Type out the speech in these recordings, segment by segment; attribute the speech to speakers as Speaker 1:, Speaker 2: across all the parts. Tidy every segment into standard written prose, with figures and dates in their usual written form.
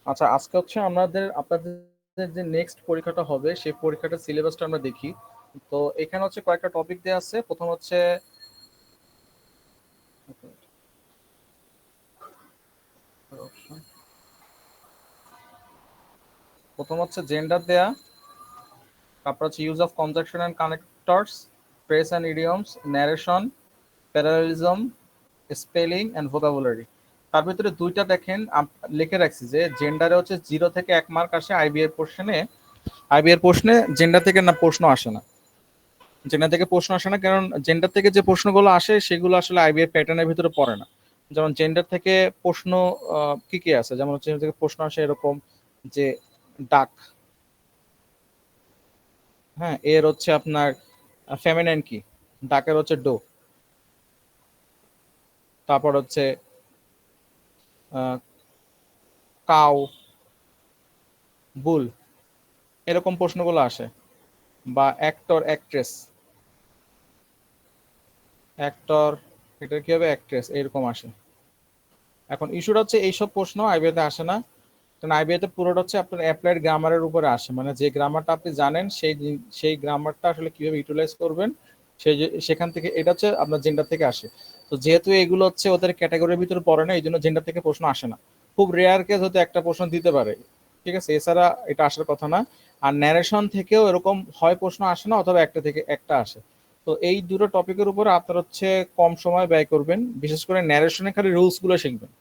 Speaker 1: আচ্ছা, আজকে হচ্ছে আপনাদের যে নেক্সট পরীক্ষাটা হবে সেই পরীক্ষাটার সিলেবাসটা আমরা দেখি। তো এখানে হচ্ছে কয়েকটা টপিক দেওয়া আছে। প্রথম হচ্ছে জেন্ডার দেয়া, তারপর হচ্ছে use of conjunction and connectors, phrase and idioms, narration, parallelism, spelling and vocabulary. তার ভিতরে দুইটা দেখেন লিখে রাখছি যে জেন্ডারে হচ্ছে 0 থেকে 1 মার্ক আসে আইবি এর প্রশ্নে জেন্ডার থেকে না প্রশ্ন আসে না। জেন্ডার থেকে প্রশ্ন আসে না কারণ জেন্ডার থেকে যে প্রশ্নগুলো আসে সেগুলো আসলে আইবি এর প্যাটার্নের ভিতরে পড়ে না। যেমন জেন্ডার থেকে প্রশ্ন কি কি আছে, যেমন হচ্ছে থেকে প্রশ্ন আসে এরকম যে ডাক, হ্যাঁ, এর হচ্ছে আপনার ফেমিনাইন কি, ডাকের হচ্ছে ডো, তারপর হচ্ছে কাউ, বুল, এরকম প্রশ্নগুলো আসে। বা অ্যাক্টর অ্যাক্ট্রেস, অ্যাক্টর এটা কি হবে অ্যাক্ট্রেস, এরকম আসে। এখন ইস্যুটা হচ্ছে এইসব প্রশ্ন আইবিএতে আসে না, কারণ আইবিএতে পুরোটা হচ্ছে আপনার অ্যাপ্লাইড গ্রামারের উপরে আসে, মানে যে গ্রামারটা আপনি জানেন সেই গ্রামারটা আসলে কিভাবে ইউটিলাইজ করবেন সেখান থেকে এটা হচ্ছে আপনার জেন্ডার থেকে আসে। তো যেহেতু এগুলো হচ্ছে ওদের ক্যাটাগরির ভিতরে পড়ে না, এই জন্য জেন্ডার থেকে প্রশ্ন আসে না। খুব রেয়ার কেস হতে একটা প্রশ্ন দিতে পারে, ঠিক আছে, এছাড়া এটা আসার কথা না। আর ন্যারেশন থেকেও এরকম হয় প্রশ্ন আসে না অথবা একটা থেকে একটা আসে। তো এই দুটো টপিকের উপরে আপনার হচ্ছে কম সময় ব্যয় করবেন, বিশেষ করে ন্যারেশনে খালি রুলস গুলো শিখবেন।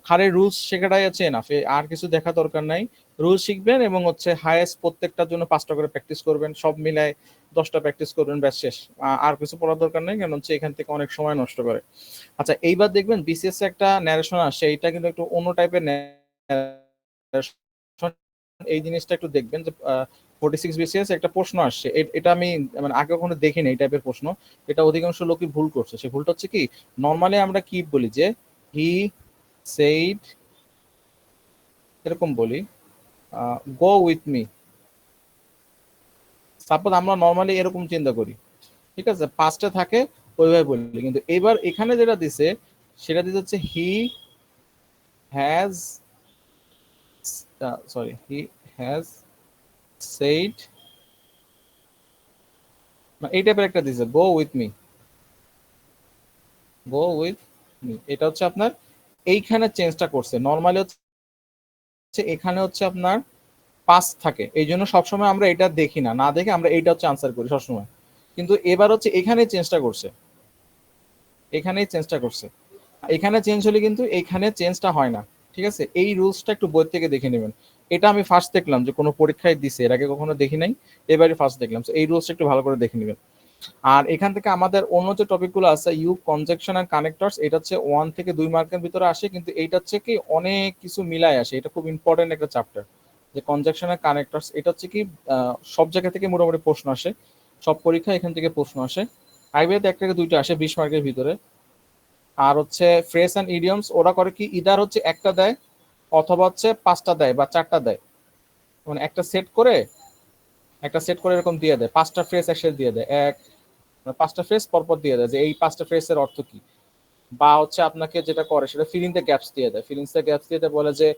Speaker 1: খালি রুলস শেখাটাই আছে এনাফ, আর কিছু দেখা দরকার নাই। রুলস শিখবেন এবং হচ্ছে হায়েস্ট প্রত্যেকটার জন্য 5টা করে প্র্যাকটিস করবেন, সব মিলায় 10টা প্র্যাকটিস করবেন, ব্যাস শেষ। আর কিছু পড়ার দরকার নেই, কারণ হচ্ছে এখান থেকে অনেক সময় নষ্ট করে। আচ্ছা, এইবার দেখবেন বিসিএস একটা ন্যারেশন আসছে, এটা কিন্তু একটু অন্য টাইপের ন্যারেশন। এই জিনিসটা একটু দেখবেন যে 46 বিসিএস একটা প্রশ্ন আসছে, এটা আমি মানে আগে কখনো দেখিনি এই টাইপের প্রশ্ন। এটা অধিকাংশ লোকই ভুল করছে। সে ভুলটা হচ্ছে কি, নর্মালি আমরা কি বলি যে হি সেইড, এরকম বলি, গো উইথ মি, সাপোজ আমরা নর্মালি এরকম চিন্তা করি, ঠিক আছে, পাঁচটা থাকে ওইভাবে বলি। কিন্তু এবার এখানে যেটা দিছে সেটা দিতে হচ্ছে he has, sorry, he has said, এই টাইপের একটা দিছে go with me, go with me. এটা হচ্ছে আপনার এইখানে চেঞ্জটা করছে। নর্মালি হচ্ছে এখানে হচ্ছে আপনার পাস থাকে, এই জন্য সবসময় আমরা এটা দেখি না, না দেখে আমরা এইটা হচ্ছে আনসার করি সবসময়। কিন্তু এবার হচ্ছে এখানে চেঞ্জটা করছে, এখানেই চেঞ্জটা করছে। এখানে চেঞ্জ হলে কিন্তু এখানে চেঞ্জটা হয় না, ঠিক আছে। এই রুলসটা একটু বই থেকে দেখে নেবেন। এটা আমি ফার্স্ট দেখলাম যে কোনো পরীক্ষায় দিছে, এর আগে কখনো দেখি নাই, এবারে ফার্স্ট দেখলাম। এই রুলসটা একটু ভালো করে দেখে নেবেন। আর এখান থেকে আমাদের অন্য যে টপিকগুলো আছে, ইউ কনজাংশন এন্ড কানেক্টরস, এটা হচ্ছে 1 থেকে 2 মার্কের ভিতরে আসে, কিন্তু এইটা হচ্ছে কি অনেক কিছু মিলায় আসে। এটা খুব ইম্পর্টেন্ট একটা চ্যাপ্টার, যে কনজাংশন এন্ড কানেক্টরস। এটা হচ্ছে কি সব জায়গা থেকে মোটামুটি প্রশ্ন আসে, সব পরীক্ষা এখান থেকে প্রশ্ন আসে। আইবিএতে 1 থেকে 2টা আসে 20 মার্কের ভিতরে। আর হচ্ছে ফ্রেজ অ্যান্ড ইডিয়মস, ওরা করে কি ইদার হচ্ছে একটা দেয় অথবা হচ্ছে 5টা দেয় বা 4টা দেয়, মানে একটা সেট করে এরকম দিয়ে দেয়, 5টা ফ্রেজ একসাথে দিয়ে দেয়, 5টা ফ্রেজ পরপর দিয়ে দেয় যে এই 5টা ফ্রেজের অর্থ কি। বা হচ্ছে আপনাকে যেটা করে সেটা ফিলিং দ্য গ্যাপস দিয়ে দেয়, ফিলিংস দ্য গ্যাপস দিয়ে দেয়, বলে যে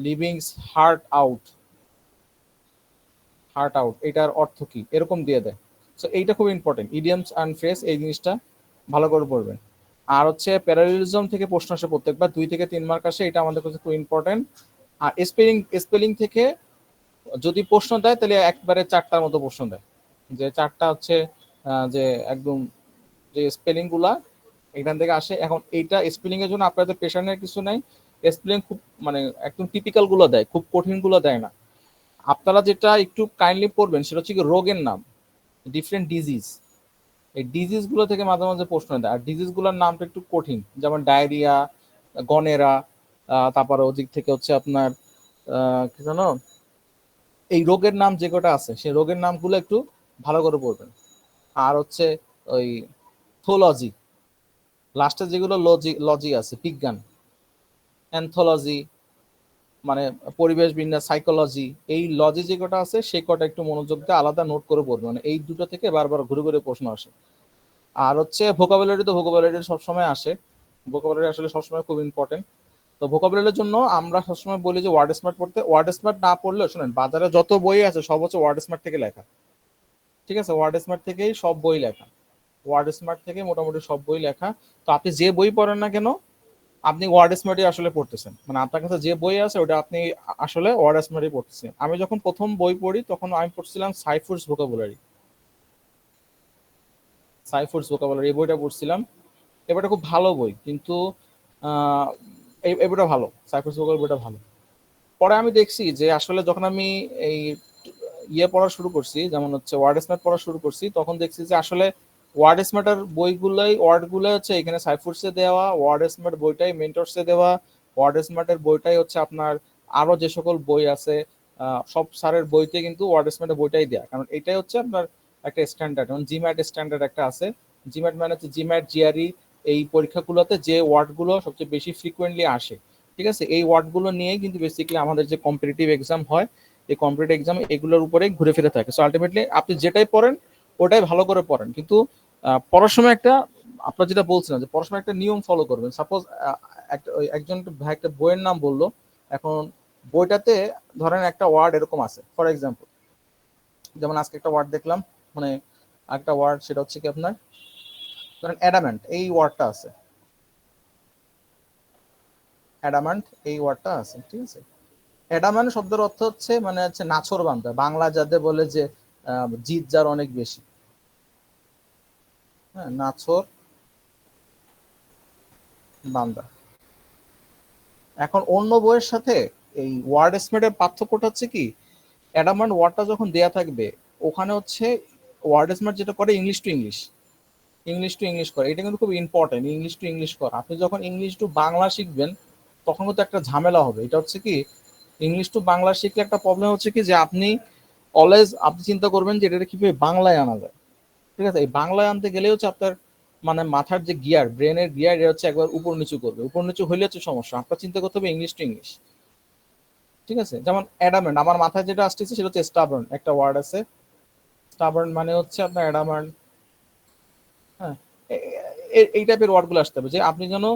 Speaker 1: লিভিংস হার্ট আউট, হার্ট আউট এটার অর্থ কি, এরকম দিয়ে দেয়। সো এইটা খুব ইম্পর্টেন্ট, ইডিয়ামস অ্যান্ড ফ্রেজ, এই জিনিসটা ভালো করে পড়বেন। আর হচ্ছে প্যারালিজম থেকে প্রশ্ন আসে প্রত্যেকবার 2 থেকে 3 মার্ক আসে, এটা আমাদের কাছে খুব ইম্পর্টেন্ট। আর স্পেলিং, স্পেলিং থেকে যদি প্রশ্ন দেয় তাহলে একবারে 4টার মতো প্রশ্ন দেয়, যে 4টা হচ্ছে যে একদম যে স্পেলিং গুলা এখান থেকে আসে। এখন এইটা স্পেলিং এর জন্য আপনাদের প্রেশার নেওয়ার কিছু নাই। স্পেলিং খুব মানে একদম টিপিক্যাল গুলো দেয়, খুব কঠিন গুলো দেয় না। আপনারা যেটা একটু কাইন্ডলি পড়বেন সেটা হচ্ছে কি রোগের নাম, ডিফারেন্ট ডিজিজ, এই ডিজিজ গুলো থেকে মাঝে মাঝে প্রশ্ন দেয়। আর ডিজিজ গুলোর নামটা একটু কঠিন, যেমন ডায়রিয়া, গনেরা, তারপরে ওদিক থেকে হচ্ছে আপনার কি জানো, এই রোগের নাম যে কটা আছে সেই রোগের নামগুলো একটু ভালো করে পড়বেন। আর হচ্ছে ওই থোলজি, লাস্টে যেগুলো লজি লজি আছে, বিজ্ঞান, অ্যানথোলজি মানে পরিবেশ বিজ্ঞান, সাইকোলজি, এই লজি যে কটা আছে সেই কটা একটু মনোযোগ দিয়ে আলাদা নোট করে পড়বে, মানে এই দুটো থেকে বারবার ঘুরে ঘুরে প্রশ্ন আসে। আর হচ্ছে ভোকাবুলারি, তো ভোকাবুলারি সবসময় আসে, ভোকাবুলারি আসলে সবসময় খুব ইম্পর্টেন্ট। তো ভোকাবুলারির জন্য আমরা সবসময় বলি যে ওয়ার্ড স্মার্ট পড়তে। ওয়ার্ড স্মার্ট না পড়লে শুনেন, বাজারে যত বই আছে সব হচ্ছে ওয়ার্ড স্মার্ট থেকে লেখা, ঠিক আছে? ওয়ার্ড স্মার্ট থেকেই সব বই লেখা, ওয়ার্ড স্মার্ট থেকে মোটামুটি সব বই লেখা। তো আপনি যে বই পড়েন না কেন, আপনি ওয়ার্ড স্মার্টই আসলে পড়তেছেন, মানে আপনার কাছে যে বই আছে ওটা আপনি আসলে ওয়ার্ড স্মার্টই পড়তেছেন। আমি যখন প্রথম বই পড়ি তখন আমি পড়ছিলাম সাইফুরস ভোকাবুলারি, সাইফুরস ভোকাবুলারি এই বইটা পড়ছিলাম। এই বইটা খুব ভালো বই, কিন্তু এই বইটা ভালো, সাইফুরস ভোকাবুলারি বইটা ভালো। পরে আমি দেখছি যে আসলে যখন আমি এই পড়া শুরু করছি, যেমন হচ্ছে ওয়ার্ড স্মার্ট পড়া শুরু করছি, তখন দেখছি যে আসলে ওয়ার্ড স্মার্টের বইগুলোই ওয়ার্ড গুলো হচ্ছে এখানে সাইফুরসে দেওয়া, ওয়ার্ড স্মার্ট বইটাই মেন্টরসে দেওয়া, ওয়ার্ড স্মার্টের বইটাই হচ্ছে আপনার আরো যে সকল বই আছে সব স্যারের বইতে কিন্তু ওয়ার্ড স্মার্টের বইটাই দেওয়া, কারণ এটাই হচ্ছে আপনার একটা স্ট্যান্ডার্ড। যেমন জিম্যাট স্ট্যান্ডার্ড একটা আছে, জিম্যাট মানে হচ্ছে জিম্যাট জিআরই, এই পরীক্ষাগুলোতে যে ওয়ার্ডগুলো সবচেয়ে বেশি ফ্রিকুয়েন্টলি আসে, ঠিক আছে, এই ওয়ার্ডগুলো নিয়েই কিন্তু বেসিক্যালি আমাদের যে কম্পিটিটিভ এক্সাম হয়, এই কম্পিটিটিভ এক্সাম এগুলোর উপরে ঘুরে ফিরে থাকে। সো আলটিমেটলি আপনি যেটাই পড়েন ওটাই ভালো করে পড়েন, কিন্তু পড়ার সময় একটা, আপনার যেটা বলছিলেন যে পড়ার সময় একটা নিয়ম ফলো করবেন। সাপোজ একজন ভাই একটা বইয়ের নাম বললো, এখন বইটাতে ধরেন একটা ওয়ার্ড এরকম আছে, ফর এক্সাম্পল যেমন আজকে একটা ওয়ার্ড দেখলাম, মানে একটা ওয়ার্ড সেটা হচ্ছে কি আপনার ধরেন অ্যাডামেন্ট, এই ওয়ার্ডটা আছে, অ্যাডামান্ট এই ওয়ার্ডটা আছে, ঠিক আছে? অ্যাডামান্ট শব্দের অর্থ হচ্ছে মানে হচ্ছে নাছোড় বান্দা, বাংলা যাদের বলে যে জিদ যার অনেক বেশি, হ্যাঁ, নাছোড় বান্দা। এখন অন্য বইয়ের সাথে এই ওয়ার্ড স্মেটের পার্থক্যটা হচ্ছে কি, অ্যাডামান্ট ওয়ার্ডটা যখন দেয়া থাকবে ওখানে হচ্ছে ওয়ার্ড স্মেট যেটা করে English to English, English to English করে, এটা কিন্তু খুব ইম্পর্টেন্ট, ইংলিশ টু ইংলিশ করা। আপনি যখন ইংলিশ টু বাংলা শিখবেন তখন কিন্তু একটা ঝামেলা হবে, এটা হচ্ছে কি ইংলিশ টু বাংলা শিখলে একটা প্রবলেম হচ্ছে কি যে আপনি অলওয়েজ আপনি চিন্তা করবেন যে এটা কিভাবে বাংলায় আনা যায়, ঠিক আছে? এই বাংলায় আনতে গেলে হচ্ছে আপনার মানে মাথার যে গিয়ার, ব্রেনের গিয়ার, এটা হচ্ছে একবার উপর নিচু করবে, উপর নিচু হইলে হচ্ছে সমস্যা। আপনার চিন্তা করতে হবে ইংলিশ টু ইংলিশ, ঠিক আছে? যেমন অ্যাডামেন্ট, আমার মাথায় যেটা আসতেছে সেটা হচ্ছে স্টাবার্ন, একটা ওয়ার্ড আছে স্টাবার্ন, মানে হচ্ছে আপনার অ্যাডামেন্ট, হ্যাঁ, এই টাইপের ওয়ার্ড গুলো আসতে হবে যে আপনি যেন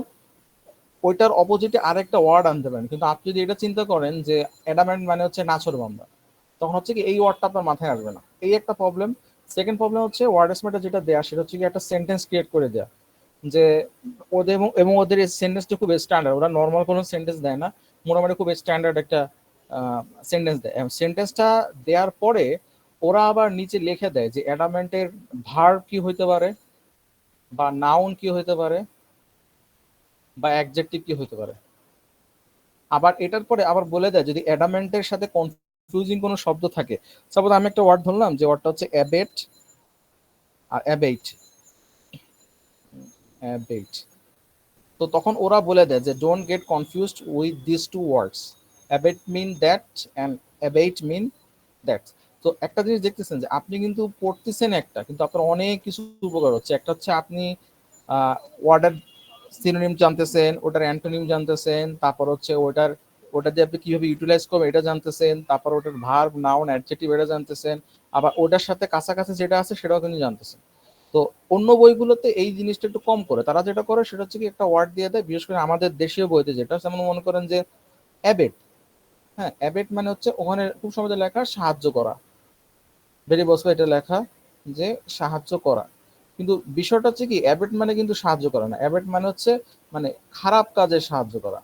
Speaker 1: ওইটার অপোজিটে আরেকটা ওয়ার্ড আনতে পারেন। কিন্তু আপনি যদি এটা চিন্তা করেন যে অ্যাডামেন্ট মানে হচ্ছে নাছোড় বান্দা, তখন হচ্ছে কি এই ওয়ার্ডটা আপনার মাথায় আসবে না, এই একটা প্রবলেম। সেকেন্ড প্রবলেম হচ্ছে ওয়ার্ড স্মার্টে যেটা দেয়া সেটা হচ্ছে কি একটা সেন্টেন্স ক্রিয়েট করে দেয়া, যে ওদের এবং ওদের এই সেন্টেন্সটা খুব স্ট্যান্ডার্ড, ওরা নর্মাল কোনো সেন্টেন্স দেয় না, মোটামুটি খুব স্ট্যান্ডার্ড একটা সেন্টেন্স দেয়। সেন্টেন্সটা দেওয়ার পরে ওরা আবার নিচে লিখে দেয় যে অ্যাডামেন্টের ভার্ব কি হইতে পারে, বা নাউন কি হইতে পারে, বা অ্যাডজেক্টিভ কি হইতে পারে। আবার এটার পরে আবার বলে দেয় যদি অ্যাডামেন্টের সাথে কনফিউজিং কোনো শব্দ থাকে, সাপোজ আমি একটা ওয়ার্ড ধরলাম যে ওয়ার্ডটা হচ্ছে অ্যাবেট আর অ্যাবেইট, অ্যাবেইট, তো তখন ওরা বলে দেয় যে don't get confused with this two words, abate mean that and abate mean that. তো একটা জিনিস দেখতেছেন যে আপনি কিন্তু পড়তেছেন একটা, কিন্তু আপনার অনেক কিছু উপকার হচ্ছে। একটা হচ্ছে আপনি ওয়ার্ডের সিনোনিম জানতেছেন, ওটার অ্যান্টোনিম জানতেছেন, তারপর হচ্ছে ওটা দিয়ে আপনি কিভাবে ইউটিলাইজ করবেন এটা জানতেছেন, তারপর ওটার ভার্ব নাউন অ্যাডজেক্টিভ এটা জানতেছেন, আবার ওটার সাথে কাছাকাছি যেটা আছে সেটাও কিন্তু জানতেছেন। তো অন্য বইগুলোতে এই জিনিসটা একটু কম করে, তারা যেটা করে সেটা হচ্ছে কি একটা ওয়ার্ড দিয়ে দেয়, বিশেষ করে আমাদের দেশীয় বইতে যেটা, যেমন মনে করেন যে অ্যাবেট, হ্যাঁ, অ্যাবেট মানে হচ্ছে ওখানে খুব সহজে লেখা সাহায্য করা, ভেরি বসবে এটা লেখা যে সাহায্য করা। কিন্তু বিষয়টা হচ্ছে কি অ্যাবেট মানে কিন্তু সাহায্য করা না, অ্যাবেট মানে হচ্ছে মানে খারাপ কাজে সাহায্য করা,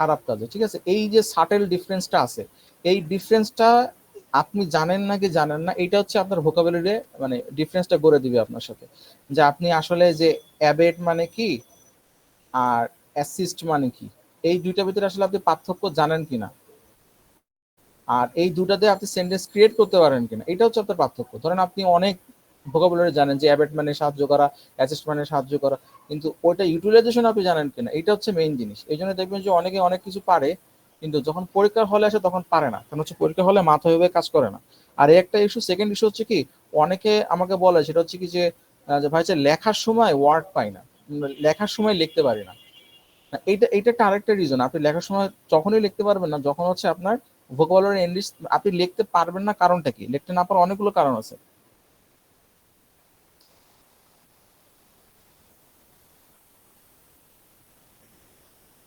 Speaker 1: খারাপ কাজে, ঠিক আছে? এই যে সাটেল ডিফারেন্সটা আছে, এই ডিফারেন্সটা আপনি জানেন না কি জানেন না, এটা হচ্ছে আপনার ভোকাবুলারি মানে ডিফারেন্সটা করে দিবে আপনার সাথে, যে আপনি আসলে যে অ্যাবেট মানে কি আর অ্যাসিস্ট মানে কি, এই দুইটার ভিতরে আসলে আপনি পার্থক্য জানেন কিনা, আর এই দুটাতে আপনি সেন্টেন্স ক্রিয়েট করতে পারেন কিনা, এটা হচ্ছে আপনার পার্থক্য। ধরেন আপনি অনেক ভোকাবুলারি জানেন যে অ্যাবেট মানে সাহায্য করা, অ্যাসিস্ট মানে সাহায্য করা, কিন্তু ওইটা ইউটিলাইজেশন আপনি জানেন কিনা, এটা হচ্ছে মেইন জিনিস। এই জন্য দেখবেন যে অনেকে অনেক কিছু পারে কিন্তু যখন পরীক্ষার হলে আসে তখন পারে না, কারণ হচ্ছে পরীক্ষার হলে মাথা ভেবে কাজ করে না। আর এই একটা ইস্যু, সেকেন্ড ইস্যু হচ্ছে কি অনেকে আমাকে বলে সেটা হচ্ছে কি যে ভাই যে লেখার সময় ওয়ার্ড পাই না, লেখার সময় লিখতে পারি না। এইটা এইটা একটা আরেকটা রিজন, আপনি লেখার সময় যখনই লিখতে পারবেন না যখন হচ্ছে আপনার ভোকাবুলারি ইংলিশ, আপনি লিখতে পারবেন না কারণটা কি, লিখতে না পারার অনেকগুলো কারণ আছে।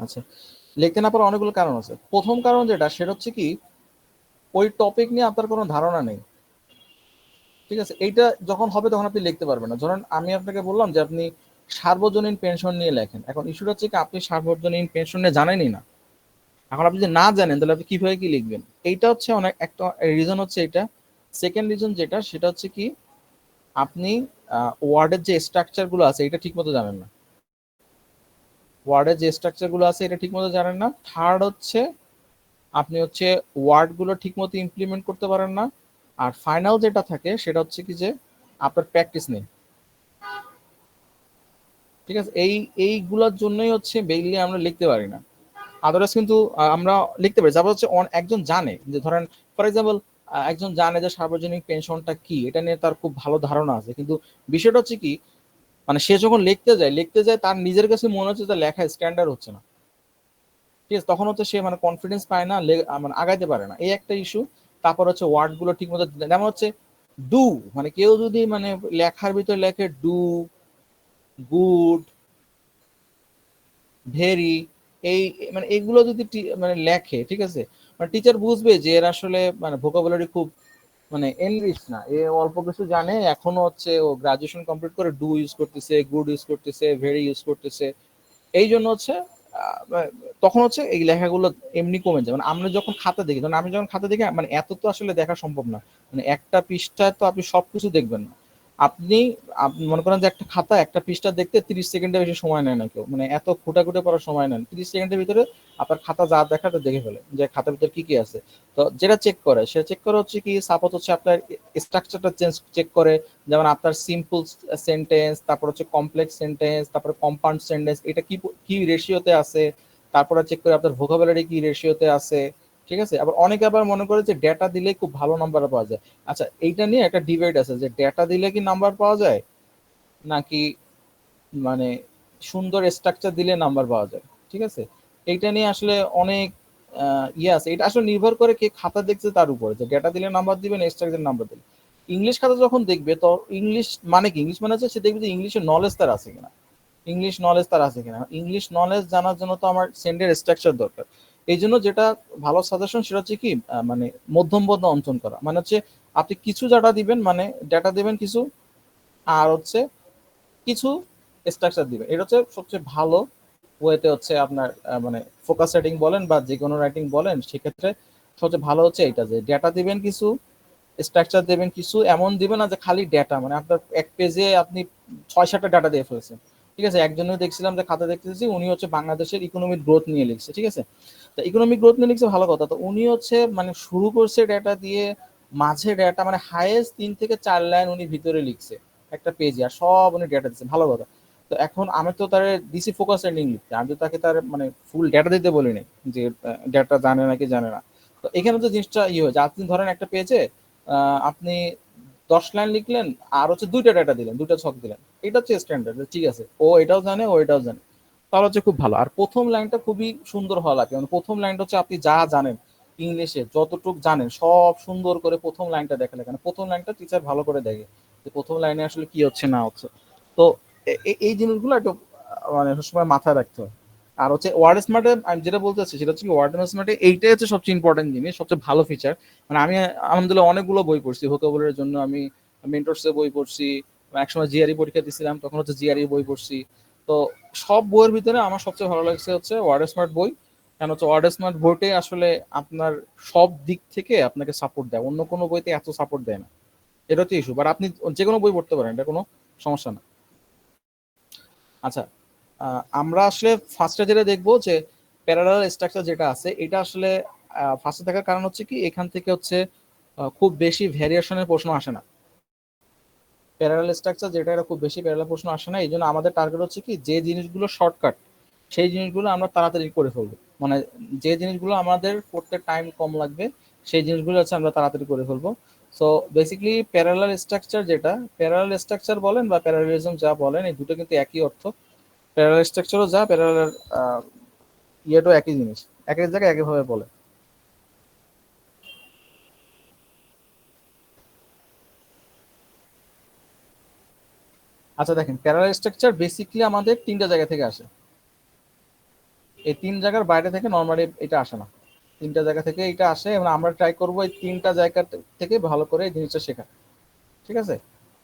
Speaker 1: আচ্ছা, লিখতে না পারার অনেকগুলো কারণ আছে। প্রথম কারণ যেটা সেটা হচ্ছে কি, ওই টপিক নিয়ে আপনার কোনো ধারণা নেই। ঠিক আছে, এইটা যখন হবে তখন আপনি লিখতে পারবেন না। ধরেন আমি আপনাকে বললাম যে আপনি সার্বজনীন পেনশন নিয়ে লেখেন, এখন ইস্যুটা হচ্ছে কি আপনি সার্বজনীন পেনশন নিয়ে জানেনই না। এখন আপনি যদি না জানেন তাহলে আপনি কিভাবে কি লিখবেন? এইটা হচ্ছে অনেক একটা রিজন হচ্ছে এটা। সেকেন্ড রিজন যেটা সেটা হচ্ছে কি, আপনি ওয়ার্ডের যে স্ট্রাকচার গুলো আছে এটা ঠিক মতো জানেন না। ওয়ার্ডের যে স্ট্রাকচার গুলো আছে এটা ঠিক মতো জানেন না। থার্ড হচ্ছে আপনি হচ্ছে ওয়ার্ড গুলো ঠিক মতো ইমপ্লিমেন্ট করতে পারেন না। আর ফাইনাল যেটা থাকে সেটা হচ্ছে কি যে আপনার প্র্যাকটিস নেই। ঠিক আছে, এইগুলোর জন্যই হচ্ছে বেইলি আমরা লিখতে পারি না। আদারওয়াইজ কিন্তু আমরা লিখতে পারি। তারপর হচ্ছে একজন জানে যে, ধরেন ফর এক্সাম্পল একজন জানে যে সার্বজনীন পেনশনটা কি, এটা নিয়ে তার খুব ভালো ধারণা আছে, কিন্তু বিষয়টা হচ্ছে কি, মানে সে যখন লিখতে যায় তার নিজের কাছে মনে হচ্ছে যে লেখা স্ট্যান্ডার্ড হচ্ছে না। ঠিক আছে, তখন হচ্ছে সে মানে কনফিডেন্স পায় না, মানে আগাইতে পারে না, এই একটা ইস্যু। তারপর হচ্ছে ওয়ার্ড গুলো ঠিক মতো, যেমন হচ্ছে ডু, মানে কেউ যদি মানে লেখার ভিতরে লেখে ডু, গুড, ভেরি, এই মানে এগুলো যদি মানে লেখে, ঠিক আছে, মানে টিচার বুঝবে যে এর আসলে মানে ভোকাবুলারি খুব মানে এনরিচ না, এ অল্প কিছু জানে, এখনো হচ্ছে ও গ্রাজুয়েশন কমপ্লিট করে ডু ইউজ করতেছে, গুড ইউজ করতেছে, ভেরি ইউজ করতেছে। এই জন্য হচ্ছে তখন হচ্ছে এই লেখাগুলো এমনি কমে যায়। মানে আমরা যখন খাতা দেখি, ধরুন আমি যখন খাতা দেখি, মানে এত তো আসলে দেখা সম্ভব না, মানে একটা পৃষ্ঠায় তো আপনি সবকিছু দেখবেন না। আপনি মনে করেন যে একটা খাতা একটা পৃষ্ঠা দেখতে 30 সেকেন্ডের বেশি সময় নেয় না কেউ, মানে এত খুঁটাখুটে পড়ার সময় নেন, 30 সেকেন্ডের ভিতরে আপনার খাতা যা দেখাতে দেখে ফেলে যে খাতার ভিতরে কি কি আছে। তো যেটা চেক করে সে চেক করে হচ্ছে কি, সাপোজ হচ্ছে আপনার স্ট্রাকচারটা চেক করে, যেমন আপনার সিম্পল সেন্টেন্স, তারপর হচ্ছে কমপ্লেক্স সেন্টেন্স, তারপর কম্পাউন্ড সেন্টেন্স, এটা কি কি রেশিওতে আছে, তারপরে চেক করে আপনার ভোকাবুলারি কি রেশিওতে আছে। ঠিক আছে, আবার অনেকে আবার মনে করে যে ডেটা দিলে খুব ভালো নাম্বার পাওয়া যায়। আচ্ছা, এইটা নিয়ে একটা ডিবেট আছে যে ডেটা দিলে কি নাম্বার পাওয়া যায়, নাকি মানে সুন্দর স্ট্রাকচার দিলে নাম্বার পাওয়া যায়। ঠিক আছে, এইটা নিয়ে আসলে অনেক ইয়ে আছে। এটা আসলে নির্ভর করে কে খাতা দেখছে তার উপরে, যে ডেটা দিলে নাম্বার দিবে না স্ট্রাকচার নাম্বার দিলে। ইংলিশ খাতা যখন দেখবে তো ইংলিশ মানে কি, ইংলিশ মানে হচ্ছে সে দেখবে যে ইংলিশের নলেজ তার আছে কিনা, ইংলিশ নলেজ জানার জন্য তো আমার সেন্টের স্ট্রাকচার দরকার। এই জন্য যেটা ভালো সাজেশন সেটা হচ্ছে কি, মানে মধ্যমপন্থা অঞ্চন করা, মানে হচ্ছে আপনি কিছু ডাটা দিবেন, মানে ডাটা দিবেন কিছু, আর হচ্ছে কিছু স্ট্রাকচার দিবেন। এটা হচ্ছে সবচেয়ে ভালো ওয়েতে হচ্ছে আপনার মানে ফোকাস রাইটিং বলেন বা যে কোনো রাইটিং বলেন, সেক্ষেত্রে সবচেয়ে ভালো হচ্ছে এটা, যে ডেটা দিবেন কিছু, স্ট্রাকচার দেবেন কিছু। এমন দিবেন না যে খালি ডেটা, মানে আপনার এক পেজে আপনি 6-7টা ডাটা দিয়ে ফেলছেন। ঠিক আছে, একজনের দেখছিলাম যে খাতা দেখতেছি, উনি হচ্ছে বাংলাদেশের ইকোনমিক গ্রোথ নিয়ে লিখছে। ঠিক আছে, তো ইকোনমিক গ্রোথ নিয়ে লিখছে ভালো কথা, তো উনি হচ্ছে মানে শুরু করছে ডেটা দিয়ে, মাঝে ডেটা মানে হাইয়েস্ট 3 থেকে 4 লাইন উনি ভিতরে লিখছে একটা পেজে, আর সব উনি ডেটা দিচ্ছে, ভালো কথা। তো এখন আমি তো তার ডিসি ফোকাস রেন্ডিং লিখতে, আমি তো তাকে তার মানে ফুল ডেটা দিতে বলি নাই যে ডেটা জানে নাকি জানে না। তো এখানে তো জিনিসটা ইয়ে হয়েছে, আপনি ধরেন একটা পেজে আপনি 10 লাইন লিখলেন, আর হচ্ছে 2টা ডেটা দিলেন, 2টা ছক দিলেন, এটা হচ্ছে স্ট্যান্ডার্ড। ঠিক আছে, ও এটাও জানে ও এটাও জানে, তাহলে হচ্ছে খুব ভালো। আর প্রথম লাইনটা খুবই সুন্দর হওয়া লাগে, মানে প্রথম লাইনটা হচ্ছে আপনি যা জানেন ইংলিশে যতটুক জানেন সব সুন্দর করে প্রথম লাইনটা দেখালে, কারণ প্রথম লাইনটা টিচার ভালো করে দেখে যে প্রথম লাইনে আসলে কি হচ্ছে না হচ্ছে। তো এই জিনিসগুলো একটু মানে সবসময় মাথায় রাখতে হয়। আর হচ্ছে ওয়ার্ড স্মার্টে আমি যেটা বলতে চাচ্ছি সেটা হচ্ছে ওয়ার্ড স্মার্টে এইটাই হচ্ছে সবচেয়ে ইম্পর্টেন্ট জিনিস, সবচেয়ে ভালো ফিচার। মানে আমি আলহামদুলিল্লাহ অনেকগুলো বই পড়ছি ভোকাবুলারির জন্য, আমি মেন্টরসের বই পড়ছি, একসময় জিআরই পরীক্ষা দিয়েছিলাম তখন হচ্ছে জিআরই বই পড়ছি। তো সব বইয়ের ভিতরে আমার সবচেয়ে ভালো লাগছে হচ্ছে ওয়ার্ড স্মার্ট বই। কেন হচ্ছে ওয়ার্ড স্মার্ট বইতে আসলে আপনার সব দিক থেকে আপনাকে সাপোর্ট দেয়, অন্য কোনো বইতে এত সাপোর্ট দেয় না। এটা হচ্ছে ইস্যু, বাট আপনি যে কোনো বই পড়তে পারেন, এটা কোনো সমস্যা না। আচ্ছা, আমরা আসলে ফার্স্টে যেটা দেখবো যে প্যারালাল স্ট্রাকচার যেটা আছে এটা আসলে ফার্স্টে থাকার কারণ হচ্ছে কি, এখান থেকে হচ্ছে খুব বেশি ভ্যারিয়েশনের প্রশ্ন আসে না। প্যারালাল স্ট্রাকচার যেটা, এটা খুব বেশি প্যারালাল প্রশ্ন আসে না, এই জন্য আমাদের টার্গেট হচ্ছে কি যে জিনিসগুলো শর্টকাট সেই জিনিসগুলো আমরা তাড়াতাড়ি করে ফেলবো। মানে যে জিনিসগুলো আমাদের করতে টাইম কম লাগবে সেই জিনিসগুলো হচ্ছে আমরা তাড়াতাড়ি করে ফেলবো। সো বেসিক্যালি প্যারালাল স্ট্রাকচার যেটা, প্যারালাল স্ট্রাকচার বলেন বা প্যারালালিজম যা বলেন, এই দুটো কিন্তু একই অর্থ। প্যারালাল স্ট্রাকচারও যা, প্যারালাল ইয়েটাও একই জিনিস, এক এক জায়গায় একইভাবে বলে। আচ্ছা দেখেন, প্যারালাল স্ট্রাকচার বেসিক্যালি আমাদের 3টা জায়গা থেকে আসে। এই 3 জায়গার বাইরে থেকে নরমালি এটা আসে না, 3টা জায়গা থেকে এটা আসে এবং আমরা ট্রাই করব এই 3টা জায়গা থেকে ভালো করে এই জিনিসটা শেখা। ঠিক আছে,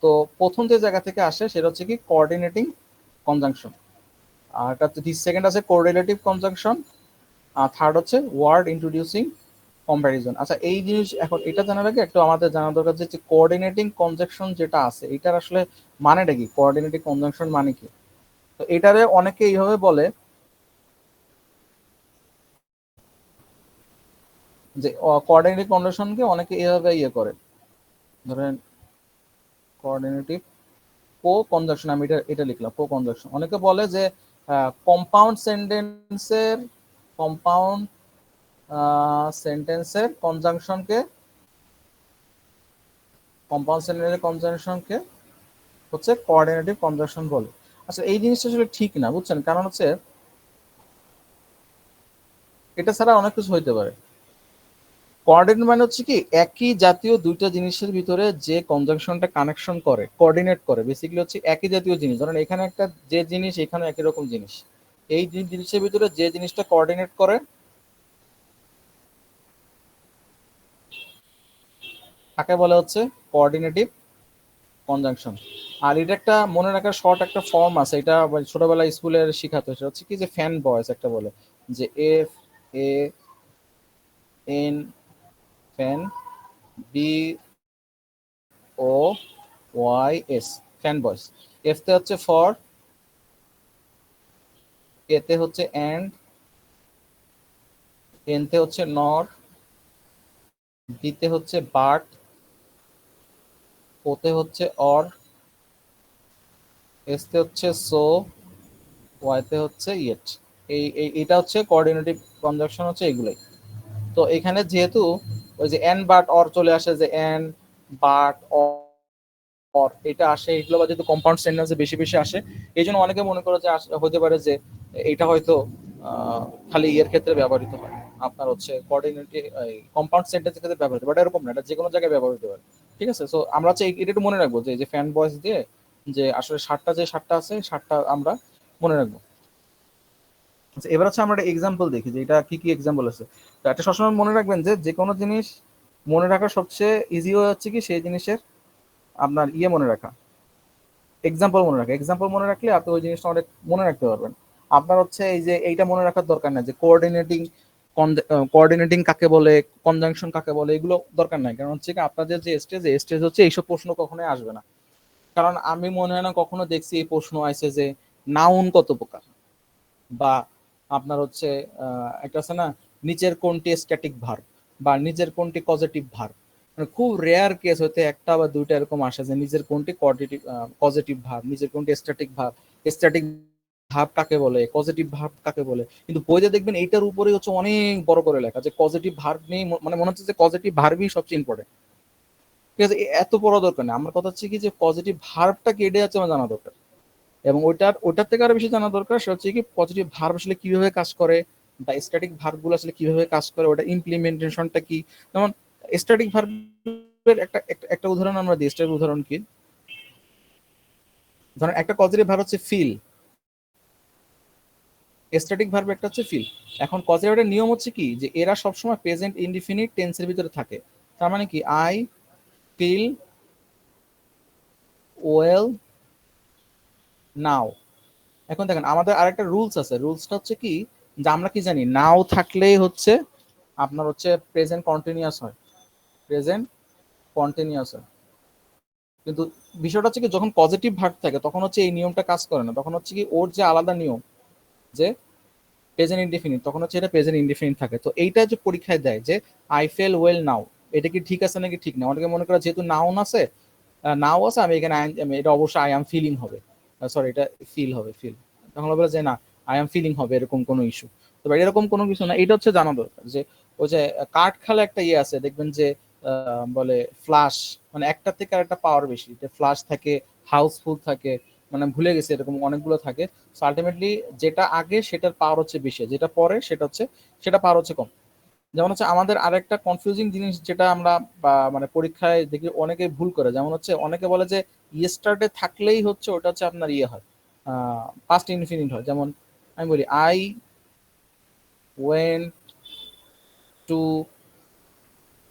Speaker 1: তো প্রথম যে জায়গা থেকে আসে সেটা হচ্ছে কি কোঅর্ডিনেটিং কনজাংশন, আর এটা সেকেন্ড আছে কোরিলেটিভ কনজাংশন, আর থার্ড হচ্ছে ওয়ার্ড ইন্ট্রোডিউসিং কম্প্যারিজন। আচ্ছা এই জিনিস এখন এটা জানার আগে একটু আমাদের জানা দরকার যে কোঅর্ডিনেটিং কনজাংশন যেটা আছে এটার আসলে মানেটা কি, কোঅর্ডিনেটিং কনজাংশন মানে কি। তো এটারে অনেকে এইভাবে বলে যে কোঅর্ডিনেটিভ কনজাংশনকে অনেকে এইভাবে ইয়ে করে, ধরেন কোঅর্ডিনেটিভ কো কনজাংশন, আমি এটা এটা লিখলাম কো কনজাংশন। অনেকে বলে যে কম্পাউন্ড সেন্টেন্সের কম্পাউন্ড সেন্টেন্সের কনজাংশনকে কম্পাউন্ড সেন্টেন্সের কনজাংশনকে হচ্ছে কোঅর্ডিনেটিভ কনজাংশন বলে। আচ্ছা এই জিনিসটা আসলে ঠিক না, বুঝছেন, কারণ হচ্ছে এটা ছাড়া অনেক কিছু হইতে পারে। কোঅর্ডিনেট মানে হচ্ছে কি একই জাতীয় দুইটা জিনিসের ভিতরে যে কনজাংশনটা কানেকশন করে, কোঅর্ডিনেট করে, বেসিক্যালি হচ্ছে একই জাতীয় জিনিস। ধরেন এখানে একটা যে জিনিস, এখানে একই রকম জিনিস, এই জিনিসের ভিতরে যে জিনিসটা কোঅর্ডিনেট করে তাকে বলে হচ্ছে কোঅর্ডিনেটিভ কনজাংশন। আর এটা একটা মনে রাখার শর্ট একটা ফর্ম আছে, এটা ছোটবেলায় স্কুলে শিখাতো, সেটা হচ্ছে কি যে ফ্যান বয়েস একটা বলে, যে F A N fan, B O Y S, fan boys. F তে হচ্ছে ফর, এতে হচ্ছে অ্যান্ড, এন তে হচ্ছে নর, বিতে হচ্ছে বাট, ওতে হচ্ছে অর, এস তে হচ্ছে সো, ওয়াইতে হচ্ছে ইয়েট। এটা হচ্ছে কোঅর্ডিনেটিভ কনজাংশন হচ্ছে এগুলাই। তো এখানে যেহেতু ওই যে এন বাট অর চলে আসে, যে এন বাট অর এটা আসে, এগুলো বা যেহেতু কম্পাউন্ড সেন্টেন্সে বেশি বেশি আসে, এই জন্য অনেকে মনে করে যে হতে পারে যে এটা হয়তো খালি ইয়ের ক্ষেত্রে ব্যবহৃত হয়, আপনার হচ্ছে কোঅর্ডিনেটিভ কম্পাউন্ড সেন্টেন্সের ক্ষেত্রে ব্যবহৃত, বাট এরকম না, এটা যে কোনো জায়গায় ব্যবহৃত হয়। ঠিক আছে, সো আমরা হচ্ছে এটা একটু মনে রাখবো যে ফ্যান বয়েস দিয়ে যে আসলে সাতটা যে সাতটা আছে সাতটা আমরা মনে রাখবো। আচ্ছা এবার হচ্ছে আমরা একটা এক্সাম্পল দেখি যে এটা কি কি এক্সাম্পল আছে। তো একটা সবসময় মনে রাখবেন যে যে কোনো জিনিস মনে রাখা সবচেয়ে ইজি হচ্ছে কি সেই জিনিসের আপনার ইয়ে মনে রাখা, এক্সাম্পল মনে রাখা। এক্সাম্পল মনে রাখলে আপনি ওই জিনিসটা অনেক মনে রাখতে পারবেন। আপনার হচ্ছে এই যে এইটা মনে রাখার দরকার নাই যে কোঅর্ডিনেটিং কাকে বলে, কনজাংশন কাকে বলে, এগুলো দরকার নাই। কারণ হচ্ছে কি আপনাদের যে স্টেজ হচ্ছে এইসব প্রশ্ন কখনোই আসবে না। কারণ আমি মনে হয় না কখনো দেখছি এই প্রশ্ন আছে যে নাউন কত প্রকার, বা আপনার হচ্ছে একটা আছে না নিচের কোনটি স্ট্যাটিক ভার্ব বা নিচের কোনটি পজিটিভ ভার্ব, মানে খুব রেয়ার কেস হতে একটা বা দুইটা এরকম আসে যে নিজের কোনটি পজিটিভ ভার্ব, নিজের কোনটি স্ট্যাটিক ভার্ব, স্ট্যাটিক ভার্ব কাকে বলে, পজিটিভ ভার্ব কাকে বলে। কিন্তু বইতে দেখবেন এইটার উপরে হচ্ছে অনেক বড় করে লেখা যে পজিটিভ ভার্ব নেই, মানে মনে হচ্ছে যে পজিটিভ ভার্বই সবচেয়ে ইম্পর্টেন্ট। ঠিক আছে, এত পড়া দরকার নেই। আমার কথা হচ্ছে কি যে পজিটিভ ভার্বটা কি এটা হচ্ছে আমার জানা দরকার, এবং ওইটার থেকে আরো বেশি জানা দরকার সেটা হচ্ছে কি পজিটিভ ভার্ব আসলে কিভাবে কাজ করে, বা স্ট্যাটিক ভার্ব গুলো আসলে কিভাবে কাজ করে, ওটা ইমপ্লিমেন্টেশনটা কি। যেমন স্ট্যাটিক ভার্বের একটা একটা একটা উদাহরণ আমরা দিই। স্ট্যাটিক উদাহরণ কি, ধরেন একটা পজিটিভ ভার্ব হচ্ছে ফিল, স্ট্যাটিক ভার্ব একটা হচ্ছে ফিল। এখন পজিটিভ ভার্বের নিয়ম হচ্ছে কি যে এরা সবসময় প্রেজেন্ট ইনডিফিনিট টেন্সের ভিতরে থাকে। তার মানে কি আই ফিল ওয়েল নাও। এখন দেখেন আমাদের আরেকটা রুলস আছে, রুলসটা হচ্ছে কি যে আমরা কি জানি নাও থাকলেই হচ্ছে আপনার হচ্ছে প্রেজেন্ট কন্টিনিউয়াস হয়, প্রেজেন্ট কন্টিনিউয়াস হয়। কিন্তু বিষয়টা হচ্ছে কি যখন পজিটিভ ভার্ব থাকে তখন হচ্ছে এই নিয়মটা কাজ করে না, তখন হচ্ছে কি ওর যে আলাদা নিয়ম যে প্রেজেন্ট ইনডিফিনিট, তখন হচ্ছে এটা প্রেজেন্ট ইনডিফিনিট থাকে। তো এইটা যে পরীক্ষায় দেয় যে আই ফেল ওয়েল নাও, এটা কি ঠিক আছে নাকি ঠিক না। অনেকে মনে করে যেহেতু নাউন আছে, নাও আছে, আমি এখানে এটা অবশ্যই আই এম ফিলিং হবে, সরি এটা ফিল হবে, ফিল, তখন বলে যে না আই এম ফিলিং হবে, এরকম কোনো ইস্যু। তো এরকম কোনো কিছু না, এটা হচ্ছে জানা দরকার যে ওই যে কাঠ খালে একটা ইয়ে আছে দেখবেন যে বলে ফ্লাশ, মানে একটা থেকে আর একটা পাওয়ার বেশি, ফ্লাশ থাকে, হাউসফুল থাকে, মানে ভুলে গেছে এরকম অনেকগুলো থাকে। সো আলটিমেটলি যেটা আগে সেটার পাওয়ার হচ্ছে বেশি, যেটা পরে সেটা হচ্ছে সেটা পাওয়ার হচ্ছে কম। যেমন হচ্ছে আমাদের আরেকটা কনফিউজিং জিনিস যেটা আমরা বা মানে পরীক্ষায় দেখি অনেকে ভুল করে, যেমন হচ্ছে অনেকে বলে যে ইয়েস্টারডে থাকলেই হচ্ছে ওটা হচ্ছে আপনার ইয়ে হয়, পাস্ট ইনফিনিট হয়। যেমন আমি বলি I went to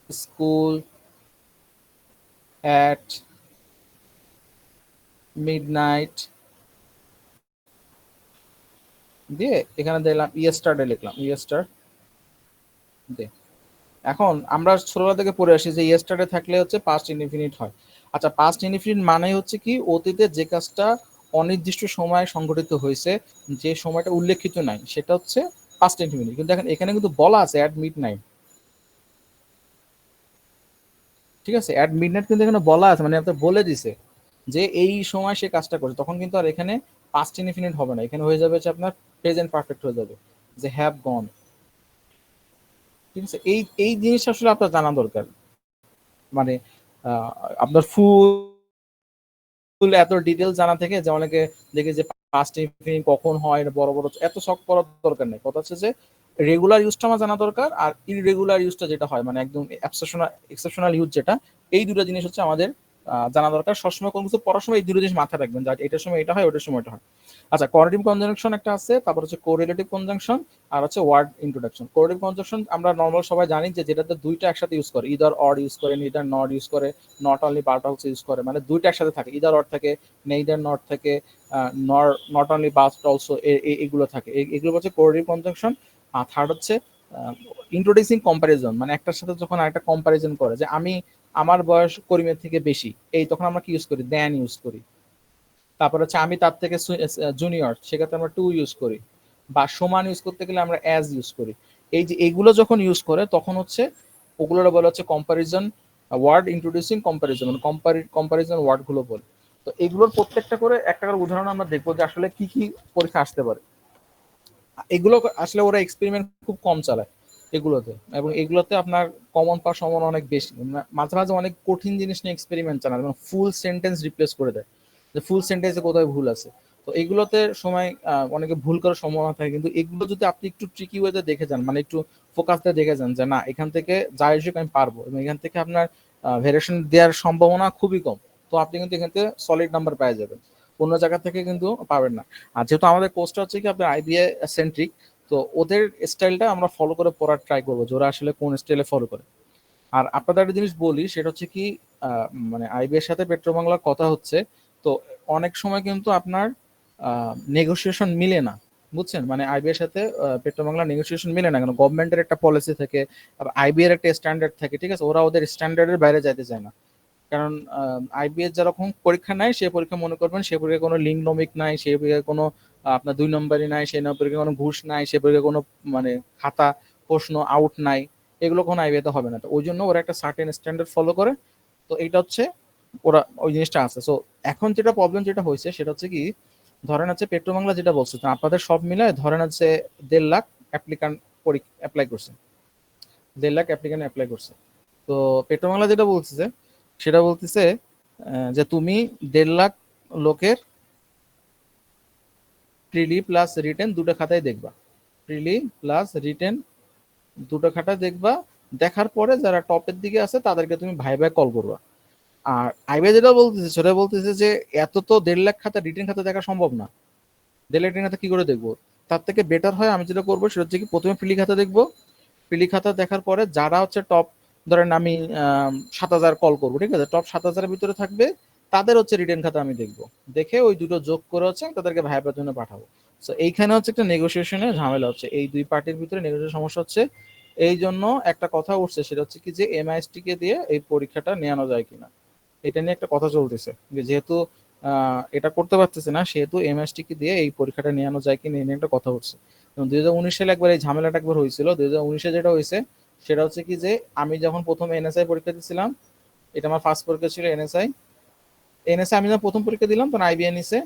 Speaker 1: school at midnight দিয়ে এখানে দিলাম ইয়েস্টারডে, লিখলাম ইয়েস্টারডে। এখন আমরা ছোটবেলা থেকে পড়ে আসি যে ইয়েস্টারডে থাকলে হচ্ছে পাস্ট ইনডিফিনিট হয়। আচ্ছা, পাস্ট ইনডিফিনিট মানে হচ্ছে কি অতীতে যে কাজটা অনির্দিষ্ট সময়ে সংঘটিত হয়েছে, যে সময়টা উল্লেখিত নাই, সেটা হচ্ছে পাস্ট ইনডিফিনিট। কিন্তু দেখেন এখানে কিন্তু বলা আছে অ্যাট মিডনাইট, ঠিক আছে? অ্যাট মিডনাইট কিন্তু এখানে বলা আছে, মানে আপনার বলে দিছে যে এই সময় সে কাজটা করছে, তখন কিন্তু আর এখানে পাস্ট ইনডিফিনিট হবে না, এখানে হয়ে যাবে হচ্ছে আপনার প্রেজেন্ট পারফেক্ট হয়ে যাবে, যে হ্যাভ গন। ঠিক আছে, এই এই জিনিসটা আসলে আপনার জানা দরকার। মানে আপনার ফুল এত ডিটেলস জানা থেকে যে অনেকে দেখে যে পাস্ট ইনফিনিট কখন হয়, বড় বড় এত শখ করার দরকার নেই। কথা হচ্ছে যে রেগুলার ইউজটা আমার জানা দরকার, আর ইররেগুলার ইউজটা যেটা হয় মানে একদম এক্সেপশনাল ইউজ যেটা, এই দুটো জিনিস হচ্ছে আমাদের জানা দরকার। সবসময় কোনো কিছু পড়ার সময় এই দুটো জিনিস মাথায় রাখবেন, যে এটার সময় এটা হয়, ওটার সময় এটা হয়। আচ্ছা, কোঅর্ডিনেটিভ কনজাংশন একটা আছে, তারপর হচ্ছে কোরিলেটিভ কনজাংশন, আর হচ্ছে ওয়ার্ড ইন্ট্রোডাকশন। কোরিলেটিভ কনজাংশন আমরা নর্মাল সবাই জানি যে যেটাতে দুইটা একসাথে ইউজ করে, ইদার অর ইউজ করে, ইদার নট ইউজ করে, not only but also use করে, মানে দুইটা একসাথে থাকে, ইদার অর থাকে, নেইদার নট থাকে, নট অনলি বাট অলসো, এগুলো থাকে, এগুলো হচ্ছে কোরিলেটিভ কনজাংশন। আর থার্ড হচ্ছে ইন্ট্রোডিউসিং কম্পারিজন, মানে একটার সাথে যখন আরেকটা কম্পারিজন করে, যে আমি আমার বয়স করিমের থেকে বেশি, এই তখন আমরা কি ইউজ করি, দেন ইউজ করি। তারপর হচ্ছে আমি তার থেকে জুনিয়র, সেক্ষেত্রে আমরা টু ইউজ করি। বা সমান ইউজ করতে গেলে আমরা অ্যাজ ইউজ করি। এই যে এগুলো যখন ইউজ করে তখন হচ্ছে ওগুলোর বলা হচ্ছে কম্পারিজন ওয়ার্ড, ইন্ট্রোডিউসিং কম্পারিজন, মানে কম্পারিজন ওয়ার্ড গুলো বলে। তো এগুলোর প্রত্যেকটা করে একটা করে উদাহরণ আমরা দেখবো যে আসলে কি কি পরীক্ষা আসতে পারে। এগুলো আসলে ওরা এক্সপেরিমেন্ট খুব কম চালায় এগুলোতে, এবং এগুলোতে আপনার কমন পাওয়ার সম্ভাবনা অনেক বেশি। মাঝে মাঝে অনেক কঠিন জিনিস নিয়ে এক্সপেরিমেন্ট চালায়, যেমন ফুল সেন্টেন্স রিপ্লেস করে দেয়, যে ফুল সেন্টেন্সে কোথায় ভুল আছে। তো এগুলোতে সময় অনেকে ভুল করার সম্ভাবনা থাকে, কিন্তু এগুলো যদি আপনি একটু ট্রিকি ওয়েতে দেখে যান, মানে একটু ফোকাস দিয়ে দেখে যান যে না এখান থেকে যা এসে আমি পারবো, এবং এখান থেকে আপনার ভেরিয়েশন দেওয়ার সম্ভাবনা খুবই কম, তো আপনি কিন্তু এখান থেকে সলিড নাম্বার পেয়ে যাবেন, অন্য জায়গা থেকে কিন্তু পাবেন না। আর যেহেতু আমাদের কোর্সটা হচ্ছে কি আপনার আইবিএ সেন্ট্রিক, তো ওদের স্টাইলটা আমরা ফলো করে পড়ার ট্রাই করবো, যে ওরা আসলে কোন স্টাইলে ফলো করে। আর আপনাদের একটা জিনিস বলি, সেটা হচ্ছে কি মানে আইবিএর সাথে পেট্রোবাংলার কথা হচ্ছে, তো অনেক সময় কিন্তু আপনার নেগোসিয়েশন মিলে না, বুঝছেন? মানে আইবিএর সাথে পেট্রোবাংলা নেগোসিয়েশন মিলে না, কেন গভর্নমেন্টের একটা পলিসি থাকে, আইবিএর একটা স্ট্যান্ডার্ড থাকে, ঠিক আছে? ওরা ওদের স্ট্যান্ডার্ডের বাইরে যাইতে চায় না। কারণ আইবিএস যেরকম পরীক্ষা নেয়, সে পরীক্ষা মনে করবেন সে পরীক্ষায় কোনো লিঙ্ক নমিক নাই, সে পরীক্ষায় কোনো আপনার দুই নম্বরই নাই, সে পরীক্ষায় কোনো ঘুষ নাই, সে পরীক্ষায় কোনো মানে খাতা প্রশ্ন আউট নাই, এগুলো কোনো আইবিএতে হবে না। তো ওই জন্য ওরা একটা সার্টেন স্ট্যান্ডার্ড ফলো করে। তো এইটা হচ্ছে ওরা ওই জিনিসটা আছে। সো এখন যেটা প্রবলেম যেটা হয়েছে সেটা হচ্ছে কি, ধরেন হচ্ছে পেট্রোবাংলা যেটা বলছে, তো আপনাদের সব মিলায় ধরেন হচ্ছে 1.5 লাখ অ্যাপ্লিকান্ট অ্যাপ্লাই করছে, 1.5 লাখ অ্যাপ্লিকান্ট অ্যাপ্লাই করছে। তো পেট্রোবাংলা যেটা বলতেছে সেটা বলতেছে যে তুমি 1.5 লাখ লোকের প্রিলি প্লাস রিটেন দুটো খাতায় দেখবা, প্রিলি প্লাস রিটেন দুটো খাতায় দেখবা, দেখার পরে যারা টপের দিকে আছে তাদেরকে তুমি ভাই ভাই কল করবা। আর আইবিআই যেটা বলতেছে সেটা বলতেছে যে এত তো 1.5 লাখ খাতা রিটেন খাতা দেখা সম্ভব না, 1.5 লাখ রিটেন খাতা কি করে দেখবো? তার থেকে বেটার হয় আমি যেটা করবো সেটা হচ্ছে কি, প্রথমে প্রিলি খাতা দেখবো, প্রিলি খাতা দেখার পরে যারা হচ্ছে টপ, ধরেন আমি 7,000 কল করবো, ঠিক আছে? টপ 7,000-এর ভিতরে থাকবে, তাদের হচ্ছে রিটেন খাতা আমি দেখবো, দেখে ওই দুটো যোগ করে হচ্ছে তাদেরকে ভাইবার জন্য পাঠাবো। তো এইখানে হচ্ছে একটা নেগোসিয়েশনের ঝামেলা হচ্ছে, এই দুই পার্টির ভিতরে নেগোসিয়েশন সমস্যা হচ্ছে। এই জন্য একটা কথা উঠছে, সেটা হচ্ছে কি যে এমআইএসটি কে দিয়ে এই পরীক্ষাটা নেওয়ানো যায় কিনা, এটা নিয়ে একটা কথা চলতেছে। যেহেতু এটা করতে পারতেছে না, সেহেতু এমএসটি কে দিয়ে এই পরীক্ষাটা নেওয়ানো যায় কিনা, এই নিয়ে একটা কথা উঠছে। 2019 সালে একবার এই ঝামেলাটা একবার হয়েছিল। 2019-এ যেটা হয়েছে সেটা হচ্ছে কি যে আমি যখন প্রথম এনএসআই পরীক্ষা দিয়েছিলাম, এটা আমার ফার্স্ট পরীক্ষা ছিল এনএসআই। এনএসআই আমি যখন প্রথম পরীক্ষা দিলাম তখন আইবিএন নিছে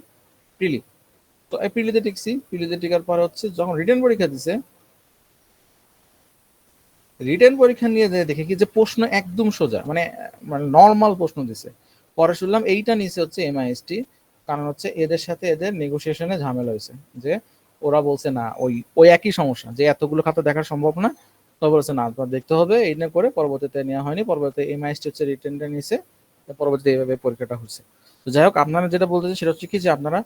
Speaker 1: প্রিলি। তো এই প্রিলিতে টিকছি, প্রিলিতে টিকার পর হচ্ছে যখন রিটেন পরীক্ষা দিছে, রিটেন পরীক্ষা নিয়ে দেখে কি যে প্রশ্ন একদম সোজা, মানে মানে নর্মাল প্রশ্ন দিছে। পরে শুনলাম এইটা নিচে হচ্ছে এমআইএসটি, কারণ হচ্ছে এদের সাথে এদের নেগোসিয়েশনে ঝামেলা হয়েছে, যে ওরা বলছে না ওই ওই একই সমস্যা, যে এতগুলো খাতা দেখা সম্ভব না, তো বলছে না তোমার দেখতে হবে, এই নিয়ে করে পরবর্তীতে নেওয়া হয়নি, পরবর্তীতে এমআইএসটি হচ্ছে রিটেনটা নিছে, পরবর্তীতে এইভাবে পরীক্ষাটা হচ্ছে। তো যাই হোক, আপনারা যেটা বলতেছেন সেটা হচ্ছে কি যে আপনারা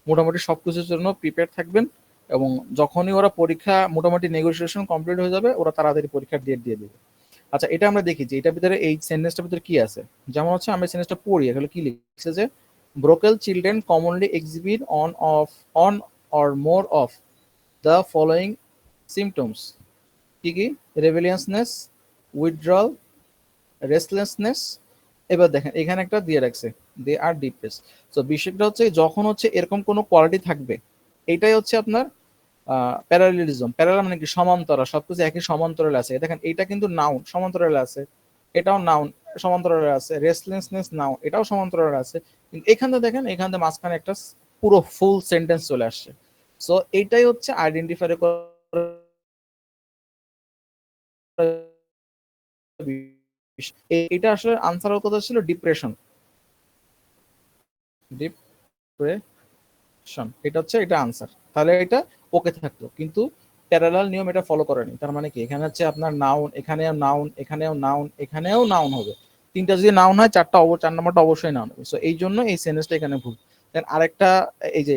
Speaker 1: মোটামুটি সবকিছুর জন্য প্রিপেয়ার থাকবেন, এবং যখনই ওরা পরীক্ষা মোটামুটি নেগোসিয়েশন কমপ্লিট হয়ে যাবে, ওরা তাড়াতাড়ি পরীক্ষার ডেট দিয়ে দেবে। আচ্ছা, এটা আমরা দেখি যে এটার ভিতরে, এই সেন্টেন্সটার ভিতরে কি আছে। যেমন হচ্ছে আমরা সেন্টেন্সটা পড়ি, এগুলো কি লিখছে যে broken children commonly exhibit on or more of the following symptoms. কি কি? Rebelliousness, withdrawal, restlessness. এবার দেখেন এখানে একটা দিয়ে রাখছে, দে আর ডিপ্রেস। তো বিষয়টা হচ্ছে যখন হচ্ছে এরকম কোনো কোয়ালিটি থাকবে, এটাই হচ্ছে আপনার প্যারালিলিজম। প্যারালাল মানে কি? সমান্তরাল, সবকিছু একই সমান্তরালে আছে। দেখেন এটা কিন্তু নাউন, সমান্তরালে আছে, এটাও নাউন সমান্তরালে আছে, রেস্টলেসনেস নাউন, এটাও সমান্তরালে আছে। কিন্তু এখানে দেখেন, এখানে মাঝখানে একটা পুরো ফুল সেন্টেন্স চলে আসছে। সো এইটাই হচ্ছে আইডেন্টিফাই এটা আসলে আনসারের কথা ছিল ডিপ্রেশন। ডিপ্রেশন এটা হচ্ছে, এটা আনসার। তাহলে এটা ওকে থাকতো, কিন্তু প্যারালাল নিয়ম এটা ফলো করেনি। তার মানে কি? এখানে হচ্ছে আপনার নাউন, এখানেও নাউন, এখানেও নাউন, এখানেও নাউন হবে। তিনটা যদি নাউন হয়, চার নম্বরটা অবশ্যই নাউন হবে। সো এই জন্য এই সেন্টেন্সটা এখানে ভুল। দেন আরেকটা, এই যে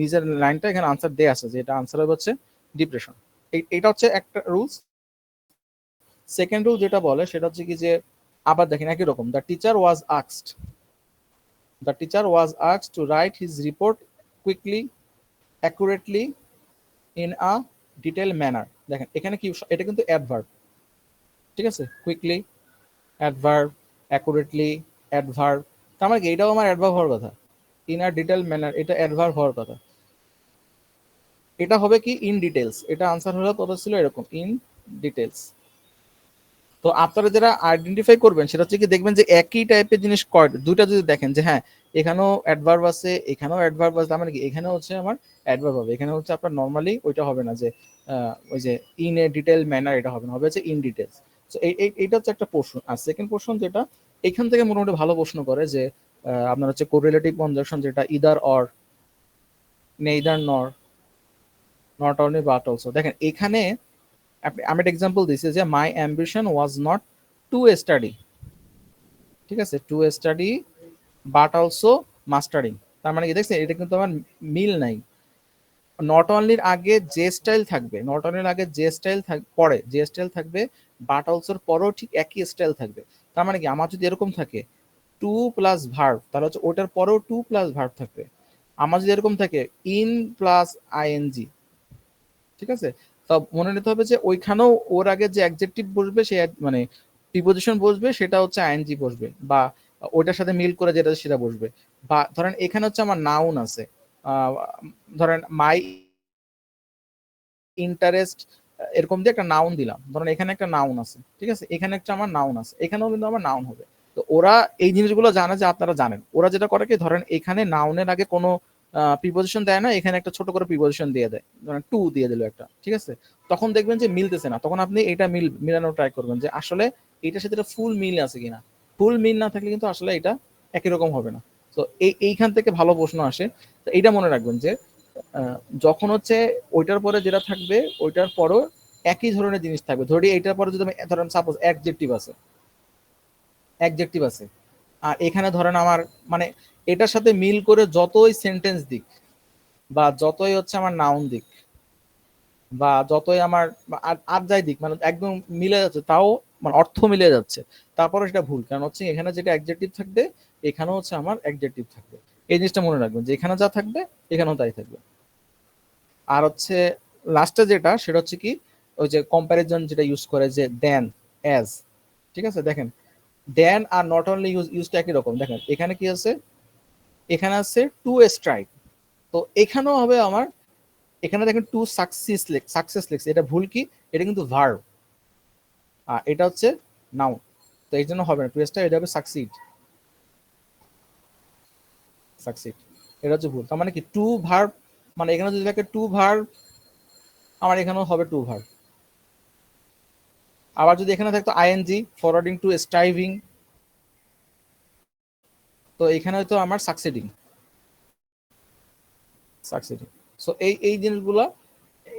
Speaker 1: নিজের লাইনটা এখানে আনসার দেয়া আছে, যে এটা আনসার হচ্ছে ডিপ্রেশন। এটা হচ্ছে একটা রুলস। সেকেন্ড রুল যেটা বলে সেটা হচ্ছে কি, যে আবার দেখেন একই রকম, the teacher was asked two right his report quickly, accurately, in a detail manner. দেখেন এখানে কি, এটা কিন্তু অ্যাডভার্ব, ঠিক আছে? Quickly adverb, accurately adverb. তার মানে কি এটাও আমার অ্যাডভার্ব হওয়ার কথা। ইন আ ডিটেল ম্যানার এটা অ্যাডভার্ব হওয়ার কথা। এটা হবে কি? In details. এটা আনসার হলো কথা ছিল এরকম, ইন ডিটেলস। তো আপনারা যারা আইডেন্টিফাই করবেন, সেটা হচ্ছে কি, দেখবেন যে একই টাইপের জিনিস দুইটা যদি দেখেন যে হ্যাঁ এখানেও অ্যাডভার্ব আছে, এখানেও অ্যাডভার্ব আছে, তার মানে কি এখানে হচ্ছে আমার অ্যাডভার্ব হবে। এখানে হচ্ছে আপনার নর্মালি ওইটা হবে না, যে ওই যে ইন এ ডিটেল ম্যানার, এটা হবে না, হবে হচ্ছে ইন ডিটেলস। তো এইটা হচ্ছে একটা প্রশ্ন। আর সেকেন্ড প্রশ্ন যেটা এখান থেকে মোটামুটি ভালো প্রশ্ন করে, যে আপনার হচ্ছে কোরিলেটিভ কনজাংশন, যেটা ইদার অর, নেইদার নর, নট অনলি বাট অলসো। দেখেন এখানে আমি একটা এক্সাম্পল দিচ্ছি, যে মাই ambition was not to study, ঠিক আছে, to study but also mastering. তার মানে কি দেখছেন, এটা কিন্তু আমার মিল নাই। নট অনলির আগে যে স্টাইল থাকবে, নট অনলির আগে যে স্টাইল পরে যে স্টাইল থাকবে, বাট অলসোর পরেও ঠিক একই স্টাইল থাকবে। তার মানে কি আমার যদি এরকম থাকে টু প্লাস ভার্ব, তাহলে হচ্ছে ওটার পরেও টু প্লাস ভার্ব থাকবে। আমার যদি এরকম থাকে ইন প্লাস আইএনজি, ঠিক আছে, তা মনে নিতে হবে যে ওইখানেও ওর আগে যে অ্যাডজেক্টিভ বসবে, সে মানে প্রিপোজিশন বসবে, সেটা হচ্ছে আইএনজি বসবে, বা ওইটার সাথে মিল করে যেটা সেটা বসবে। বা ধরেন এখানে হচ্ছে আমার নাউন আছে, ধরেন মাই ইন্টারেস্ট, এরকম দিয়ে একটা নাউন দিলাম। ধরেন এখানে একটা নাউন আছে, ঠিক আছে, এখানে একটা আমার নাউন আছে, এখানেও কিন্তু আমার নাউন হবে। তো ওরা এই জিনিসগুলো জানে, যে আপনারা জানেন, ওরা যেটা করে কি, ধরেন এখানে নাউনের আগে কোনো প্রিপোজিশন দেয় না, এখানে একটা ছোট করে প্রিপোজিশন দিয়ে দেয়, ধরেন টু দিয়ে দিল একটা, ঠিক আছে। তখন দেখবেন যে মিলতেছে না, তখন আপনি এটা মিলানোর ট্রাই করবেন, যে আসলে এটার সাথে ফুল মিল আছে কিনা। ফুল মিল না থাকলে কিন্তু আসলে এটা একই রকম হবে না। তো এইখান থেকে ভালো প্রশ্ন আসে। তো এইটা মনে রাখবেন, যে যখন হচ্ছে ওইটার পরে যেটা থাকবে, ওইটার পরও একই ধরনের জিনিস থাকবে। ধরি এইটার পরে যদি ধরেন সাপোজ অ্যাডজেক্টিভ আছে, আর এখানে ধরেন আমার মানে এটার সাথে মিল করে যতই সেন্টেন্স দিক, বা যতই হচ্ছে আমার নাউন দিক, বা যতই আমার আর যাই দিক, মানে একদম মিলে যাচ্ছে, তাও মানে অর্থ মিলে যাচ্ছে, তারপরে সেটা ভুল। কারণ হচ্ছে এখানে যেটা অ্যাডজেক্টিভ থাকবে, এখানেও হচ্ছে আমার অ্যাডজেক্টিভ থাকবে। এই জিনিসটা মনে রাখবেন, যে এখানে যা থাকবে এখানেও তাই থাকবে। আর হচ্ছে লাস্টে যেটা, সেটা হচ্ছে কি, ওই যে কম্প্যারিজন যেটা ইউজ করে, যে দেন, অ্যাজ, ঠিক আছে। দেখেন দেন আর নট অনলি ইউজটা একই রকম। দেখেন এখানে কি আছে, এখানে আছে টু স্ট্রাইক, তো এখানেও হবে আমার, এখানে দেখেন টু সাকসেস লেখছে, এটা ভুল কি? এটা কিন্তু ভার্ব, আর এটা হচ্ছে নাউন। তো এই জন্য হবে না টু স্ট্রাইক, এটা হবে সাকসিড, এটা হচ্ছে ভুল। তার মানে কি টু ভার্ব, মানে এখানে যদি থাকে টু ভার্ব, আমার এখানেও হবে টু ভার্ব। আবার যদি এখানে থাকতো আইএনজি, ফরওয়ার্ডিং টু স্ট্রাইভিং, তো এখানে হয়তো আমার সাকসিডিং। সো এই জিনিসগুলো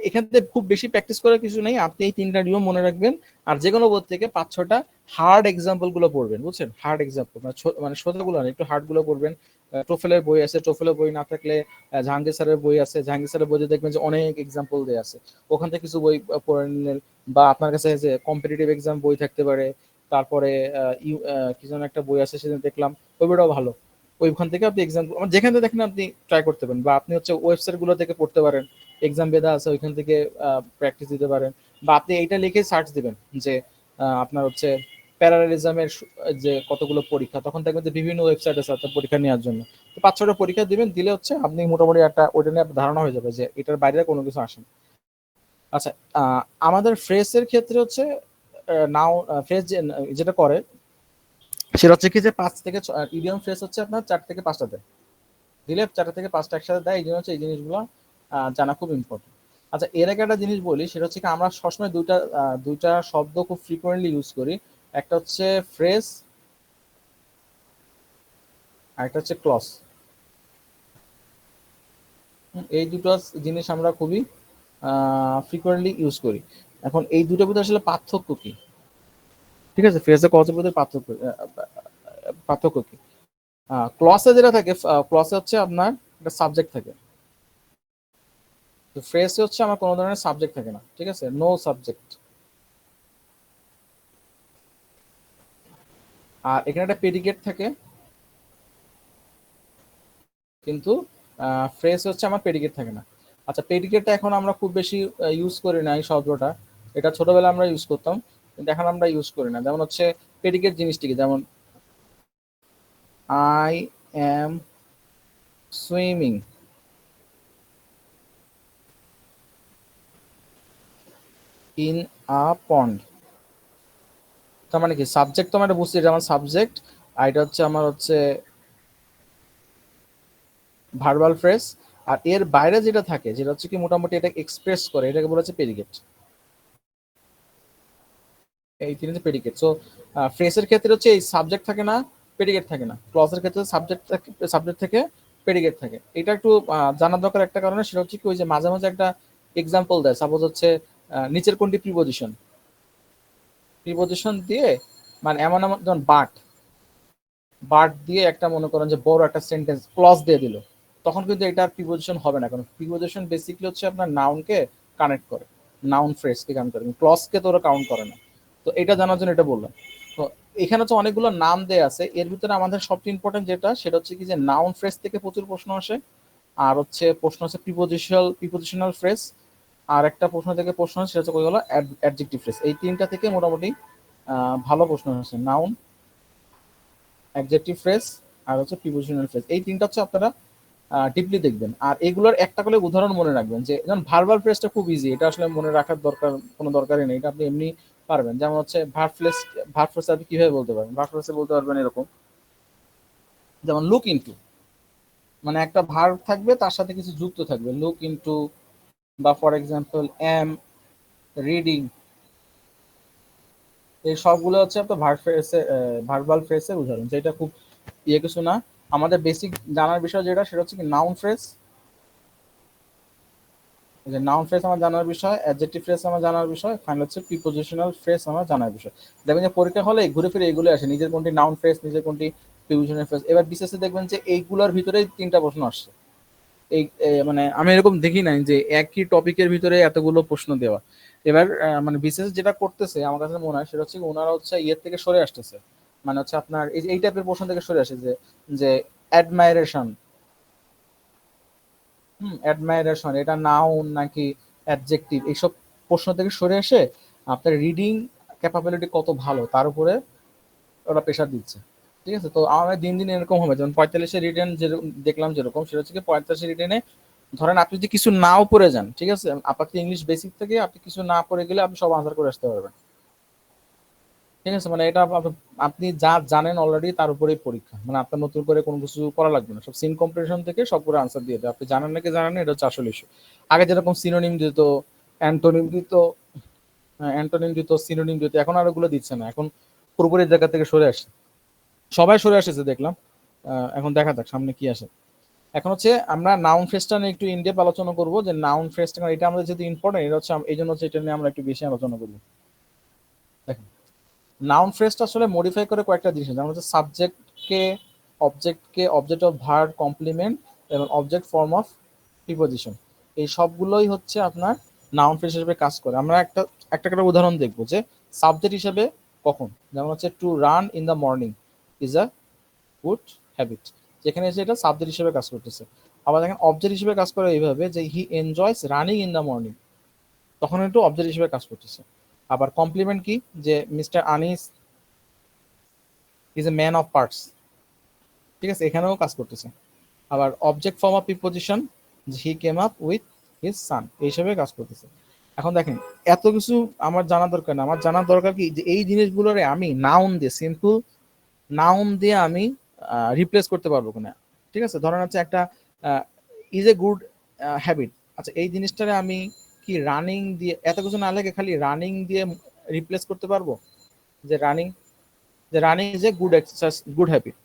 Speaker 1: এখান থেকে খুব বেশি প্র্যাকটিস করার কিছু নেই, আপনি এই তিনটা নিয়ম মনে রাখবেন। আর যে কোনো বই থেকে 5-6টা হার্ড এক্সাম্পল গুলো পড়বেন, বুঝছেন? হার্ড এক্সাম্পল মানে সোজাগুলো না, একটু হার্ড গুলো পড়বেন। টোফেলের বই আছে, টোফেলের বই না থাকলে জাহাঙ্গীর স্যারের বই আছে, জাহাঙ্গীর স্যারের বইতে দেখবেন যে অনেক এক্সাম্পল দেওয়া আছে, ওখান থেকে কিছু বই পড়ে নিলেন। বা আপনার কাছে যে কম্পিটিটিভ এক্সাম বই থাকতে পারে, তারপরে কি যেন একটা বই আছে সেদিন দেখলাম, ওই বইটাও ভালো। ওইখান থেকে আপনি এক্সাম যেখান থেকে দেখেন আপনি ট্রাই করতে পারেন, বা আপনি হচ্ছে ওয়েবসাইট গুলো থেকে পড়তে পারেন, এক্সাম বেদা আছে ওইখান থেকে প্র্যাকটিস দিতে পারেন। বা আপনি এইটা লিখে সার্চ দিবেন যে আপনার হচ্ছে প্যারালেলিজমের যে কতগুলো পরীক্ষা, তখন দেখবেন যে বিভিন্ন ওয়েবসাইট আছে আপনার পরীক্ষা নেওয়ার জন্য। তো 5-6টা পরীক্ষা দিবেন, দিলে হচ্ছে আপনি মোটামুটি একটা ওইটা নিয়ে আপনার ধারণা হয়ে যাবে যে এটার বাইরে কোনো কিছু আসে না। আচ্ছা, আমাদের ফ্রেজের ক্ষেত্রে হচ্ছে নাও ফ্রেজ যেটা করে সেটা হচ্ছে কি যে 5 থেকে ইডিয়ম ফ্রেজ হচ্ছে আপনার 4 থেকে 5টা দেয়, দিলে 4 থেকে 5টা একসাথে দেয়। এই জন্য হচ্ছে এই জিনিসগুলো জানা খুব ইম্পর্টেন্ট। আচ্ছা, এর আগে একটা জিনিস বলি, সেটা হচ্ছে কি আমরা সবসময় দুইটা শব্দ খুব ফ্রিকোয়েন্টলি ইউজ করি। একটা হচ্ছে ফ্রেজ, আর একটা হচ্ছে ক্লজ। এই দুটো জিনিস আমরা খুবই ফ্রিকোয়েন্টলি ইউজ করি। এখন এই দুটোর ভিতরে আসলে পার্থক্য কি? ঠিক আছে, ফ্রেজে ক্লজের ভিতরে পার্থক্য কি? ক্লসে যেটা থাকে, ক্লসে হচ্ছে আপনার একটা সাবজেক্ট থাকে, তো ফ্রেজে হচ্ছে আমার কোনো ধরনের সাবজেক্ট থাকে না, ঠিক আছে, নো সাবজেক্ট। আর এখানে একটা প্রেডিকেট থাকে, কিন্তু ফ্রেজ হচ্ছে আমার প্রেডিকেট থাকে না। আচ্ছা, প্রেডিকেটটা এখন আমরা খুব বেশি ইউজ করি না এই শব্দটা, এটা ছোটবেলায় আমরা ইউজ করতাম, কিন্তু এখন আমরা ইউজ করি না। যেমন হচ্ছে প্রেডিকেট জিনিসটি কি, যেমন I am swimming in a pond. তার মানে কি, সাবজেক্ট তো আমরা বুঝছি, এটা আমার সাবজেক্ট, আর এটা হচ্ছে আমার হচ্ছে ভার্বাল ফ্রেজ। আর এর বাইরে যেটা থাকে, যেটা হচ্ছে কি মোটামুটি এটা এক্সপ্রেস করে, এটাকে বলা হচ্ছে প্রেডিকেট। এই তিনটে প্রেডিকেট। সো ফ্রেজের ক্ষেত্রে হচ্ছে এই সাবজেক্ট থাকে না, প্রেডিকেট থাকে না। ক্লজের ক্ষেত্রে সাবজেক্ট থেকে প্রেডিকেট থাকে। এটা একটু জানার দরকার একটা কারণে, সেটা হচ্ছে কি ওই যে মাঝে মাঝে একটা এক্সাম্পল দেয়, সাপোজ হচ্ছে নিচের কোনটি প্রিপোজিশন, প্রিপোজিশন দিয়ে মানে এমন এমন, যেমন বাট, বাট দিয়ে একটা মনে করেন যে বড় একটা সেন্টেন্স ক্লজ দিয়ে দিল, তখন কিন্তু এটার প্রিপোজিশন হবে না, কারণ প্রিপোজিশন বেসিকলি হচ্ছে আপনার নাউনকে কানেক্ট করে, নাউন ফ্রেজকে কানেক্ট করে, ক্লজকে তো ওরা কাউন্ট করে না। তো এটা জানার জন্য এটা বললাম। তো এখানে হচ্ছে অনেকগুলো নাম দেয়া আছে, এর ভিতরে আমাদের সবচেয়ে ইম্পর্টেন্ট যেটা, সেটা হচ্ছে কি যে নাউন ফ্রেজ থেকে প্রচুর প্রশ্ন আসে। আর হচ্ছে প্রশ্ন হচ্ছে প্রিপোজিশনাল ফ্রেজ। আর একটা প্রশ্ন থেকে প্রশ্ন আসে, সেটা হচ্ছে কই হলো অ্যাডজেক্টিভ ফ্রেজ। এই তিনটা থেকে মোটামুটি ভালো প্রশ্ন আসে, নাউন, অ্যাডজেক্টিভ ফ্রেজ, আর হচ্ছে প্রিপোজিশনাল ফ্রেজ। এই তিনটা হচ্ছে আপনারা ডিপলি দেখবেন, আর এগুলোর একটা করে উদাহরণ মনে রাখবেন। যে যেমন ভার্বাল ফ্রেজটা খুব ইজি, এটা আসলে মনে রাখার দরকার কোনো দরকারই নেই, এটা আপনি এমনি পারবেন। যেমন হচ্ছে ভার্ব ফ্রেজ আপনি কিভাবে বলতে পারবেন, ভার্ব ফ্রেজে বলতে পারবেন এরকম, যেমন লুক ইনটু, মানে একটা ভার্ব থাকবে তার সাথে কিছু যুক্ত থাকবে, লুক ইনটু, বা ফর এক্সাম্পল এম রিডিং। এই সবগুলো হচ্ছে আপনার ভার্বাল ফ্রেজের উদাহরণ, যেটা খুব কিছু না। আমাদের বেসিক জানার বিষয় যেটা, সেটা হচ্ছে কি নাউন ফ্রেজ, যে নাউন ফ্রেজ আমার জানার বিষয়, অ্যাডজেক্টিভ ফ্রেজ আমার জানার বিষয়, ফাইনাল হচ্ছে প্রিপোজিশনাল ফ্রেজ আমার জানার বিষয়। দেখবেন যে পরীক্ষা হলে ঘুরে ফিরে এগুলো আসে, নিজের কোনটি নাউন ফ্রেজ, নিজের কোনটি প্রিপোজিশনাল ফ্রেজ। এবার বিশেষে দেখবেন যে এইগুলোর ভিতরেই 3টা প্রশ্ন আসছে। মানে আমি এরকম দেখি নাই যে একই টপিকের ভিতরে এতগুলো প্রশ্ন দেওয়া। এবার মানে বিশেষ যেটা করতেছে আমার কাছে মনে হয়, সেটা হচ্ছে ওনারা হচ্ছে ইয়ের থেকে সরে আসতেছে, মানে হচ্ছে আপনার এই টাইপের প্রশ্ন থেকে সরে আসে, যে যে অ্যাডমাইরেশন, অ্যাডমাইরেশন এটা নাউন নাকি অ্যাডজেক্টিভ, এইসব প্রশ্ন থেকে সরে এসে আপনার রিডিং ক্যাপাবিলিটি কত ভালো তার উপরে ওরা প্রেশার দিচ্ছে। ঠিক আছে, তো আমাদের দিন দিন এরকম হবে। যেমন 45 রিটেন যেরকম দেখলাম, যেরকম সেটা হচ্ছে 45 রিটেনে ধরেন আপনি যদি কিছু নাও পড়ে যান, ঠিক আছে, আপনাকে ইংলিশ বেসিক থেকে আপনি কিছু না পড়ে গেলে আপনি সব আনসার করে আসতে পারবেন। ঠিক আছে, মানে এটা আপনি যা জানেন অলরেডি তার উপরেই পরীক্ষা, মানে আপনার নতুন করে কোনো কিছু করা লাগবে না, সব সিন কম্পারিজন থেকে সব করে আনসার দিয়ে দেয়। আপনি জানেন নাকি জানেন না, এটা হচ্ছে আসল ইস্যু। আগে যেরকম সিনোনিম দিত, অ্যান্টোনিম দিত, অ্যান্টোনিম দিত, সিনোনিম দিত, এখন আর ওগুলো দিচ্ছে না, এখন পুরোপুরি জায়গা থেকে সরে আসে, সবাই সরে আসেছে দেখলাম। এখন দেখা যাক সামনে কি আসে। এখন হচ্ছে আমরা নাউন ফ্রেজটা নিয়ে একটু ইনডেপ আলোচনা করবো, যে নাউন ফ্রেজটা এটা আমাদের যেহেতু ইম্পর্টেন্ট, এটা হচ্ছে এই জন্য হচ্ছে এটা নিয়ে আমরা একটু বেশি আলোচনা করবো। দেখেন, নাউন ফ্রেজটা আসলে মডিফাই করে কয়েকটা জিনিস, যেমন হচ্ছে সাবজেক্টকে, অবজেক্ট অফ ভার্ব, কমপ্লিমেন্ট এবং অবজেক্ট ফর্ম অফ প্রিপোজিশন, এই সবগুলোই হচ্ছে আপনার নাউন ফ্রেজ হিসেবে কাজ করে। আমরা একটা একটা করে উদাহরণ দেখবো যে সাবজেক্ট হিসেবে কখন, যেমন হচ্ছে to run in the morning is a good habit, যেখানে এসে এটা সাবজেক্ট হিসেবে কাজ করতেছে। আবার দেখেন অবজেক্ট হিসেবে কাজ করে এইভাবে যে হি enjoys running in the morning, তখন একটু অবজেক্ট হিসেবে কাজ করতেছে। আবার কমপ্লিমেন্ট কি, যে mister Anis is a man of parts, ঠিক আছে, এখানেও কাজ করতেছে। আবার object form of preposition, he came up with his son, এই হিসেবে কাজ করতেছে। এখন দেখেন এত কিছু আমার জানা দরকার না, আমার জানার দরকার কি যে এই জিনিসগুলোরে আমি নাউন দিয়ে, সিম্পল নাউন দিয়ে আমি রিপ্লেস করতে পারবো কিনা। ঠিক আছে, ধরেন হচ্ছে একটা ইজ এ গুড হ্যাবিট, আচ্ছা এই জিনিসটারে আমি কি রানিং দিয়ে, এত কিছু না লাগে খালি রানিং দিয়ে রিপ্লেস করতে পারবো, যে running is a good exercise, good habit,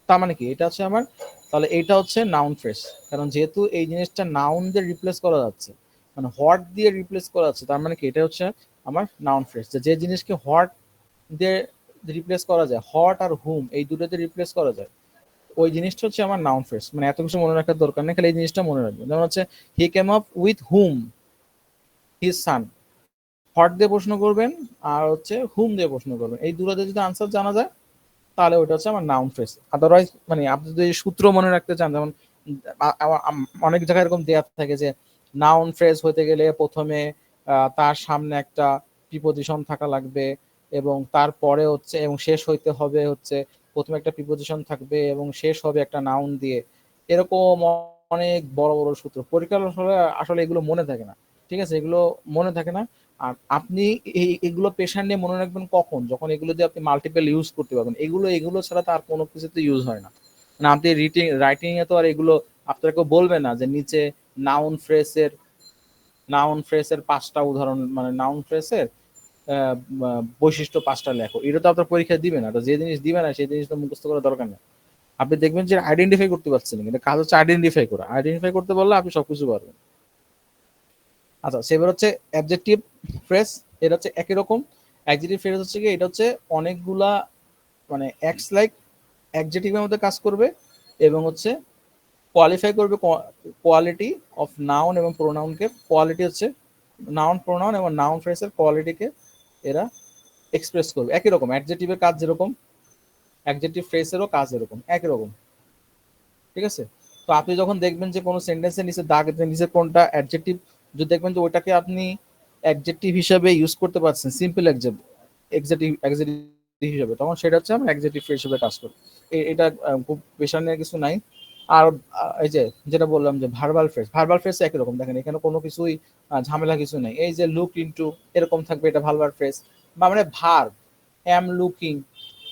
Speaker 1: তার মানে কি এটা হচ্ছে আমার, তাহলে এইটা হচ্ছে নাউন ফ্রেজ। কারণ যেহেতু এই জিনিসটা নাউন দিয়ে রিপ্লেস করা যাচ্ছে, মানে হোয়াট দিয়ে রিপ্লেস করা যাচ্ছে, তার মানে কি এটা হচ্ছে আমার নাউন ফ্রেজ। যে জিনিসকে হোয়াট দিয়ে রিপ্লেস করা যায়, হট আর হুম এই দুটোতে রিপ্লেস করা যায়, ওই জিনিসটা হচ্ছে আমার নাউন ফ্রেজ। মানে এত কিছু মনে রাখার দরকার নেই, খালি এই জিনিসটা মনে রাখবেন। যেমন হচ্ছে he came up with whom his son, what দিয়ে প্রশ্ন করবেন আর হচ্ছে হুম দিয়ে প্রশ্ন করবেন, এই দুটোতে যদি আনসার জানা যায় তাহলে ওটা হচ্ছে আমার নাউন ফ্রেজ। আদারওয়াইজ মানে আপনি যদি সূত্র মনে রাখতে চান, যেমন অনেক জায়গায় এরকম দেওয়া থাকে যে নাউন ফ্রেজ হতে গেলে প্রথমে তার সামনে একটা প্রিপোজিশন থাকা লাগবে, এবং তারপরে হচ্ছে এবং শেষ হইতে হবে হচ্ছে প্রথমে একটা প্রিপোজিশন থাকবে এবং শেষ হবে একটা নাউন দিয়ে, এরকম অনেক বড় বড় সূত্র। পরীক্ষার হলে আসলে এগুলো মনে থাকে না, ঠিক আছে, এগুলো মনে থাকে না। আর আপনি এগুলো পেশা নিয়ে মনে রাখবেন কখন, যখন এগুলো দিয়ে আপনি মাল্টিপল ইউজ করতে পারবেন। এগুলো ছাড়া তার কোনো কিছুতে ইউজ হয় না। মানে আপনি রাইটিং এ তো আর এগুলো আপনাকে বলবে না যে নিচে নাউন ফ্রেজের পাঁচটা উদাহরণ, মানে নাউন ফ্রেজের বৈশিষ্ট্য পাঁচটা লেখো, এটা তো আপনার পরীক্ষা দিবে না। তো যে জিনিস দিবে না সেই জিনিস তো মুখস্থ করার দরকার নেই। আপনি দেখবেন যে আইডেন্টিফাই করতে পারছেন, কিন্তু কাজ হচ্ছে আইডেন্টিফাই করতে পারলে আপনি সবকিছু পারবেন। আচ্ছা, সেবার হচ্ছে অ্যাডজেক্টিভ ফ্রেজ, এটা হচ্ছে একই রকম। অ্যাডজেক্টিভ ফ্রেজ হচ্ছে কি, এটা হচ্ছে অনেকগুলা মানে এক্স লাইক অ্যাডজেক্টিভের মধ্যে কাজ করবে এবং হচ্ছে কোয়ালিফাই করবে কোয়ালিটি অফ নাউন এবং প্রোনাউনকে। কোয়ালিটি হচ্ছে নাউন প্রোনাউন এবং নাউন ফ্রেজের কোয়ালিটিকে এরা এক্সপ্রেস করবে। একই রকম অ্যাডজেক্টিভের কাজ যেরকম, অ্যাডজেক্টিভ ফ্রেজেরও কাজ এরকম, একই রকম, ঠিক আছে। তো আপনি যখন দেখবেন যে কোনো সেন্টেন্সের নিচে দাগ নিচে কোনটা অ্যাডজেক্টিভ, যদি দেখবেন যে ওইটাকে আপনি অ্যাডজেক্টিভ হিসাবে ইউজ করতে পারছেন, সিম্পল অ্যাডজেক্টিভ হিসাবে, তখন সেটা হচ্ছে আমার অ্যাডজেক্টিভ ফ্রেজ হিসেবে কাজ করে। এটা খুব পেশার নিয়ে কিছু নাই। আর এই যে যেটা বললাম যে ভার্বাল ফ্রেজ একই রকম, দেখেন এখানে কোনো কিছুই ঝামেলা কিছু নাই। এই যে লুক ইনটু এরকম থাকবে, এটা ভার্বাল ফ্রেজ। বা মানে ভার্ব অ্যাম লুকিং,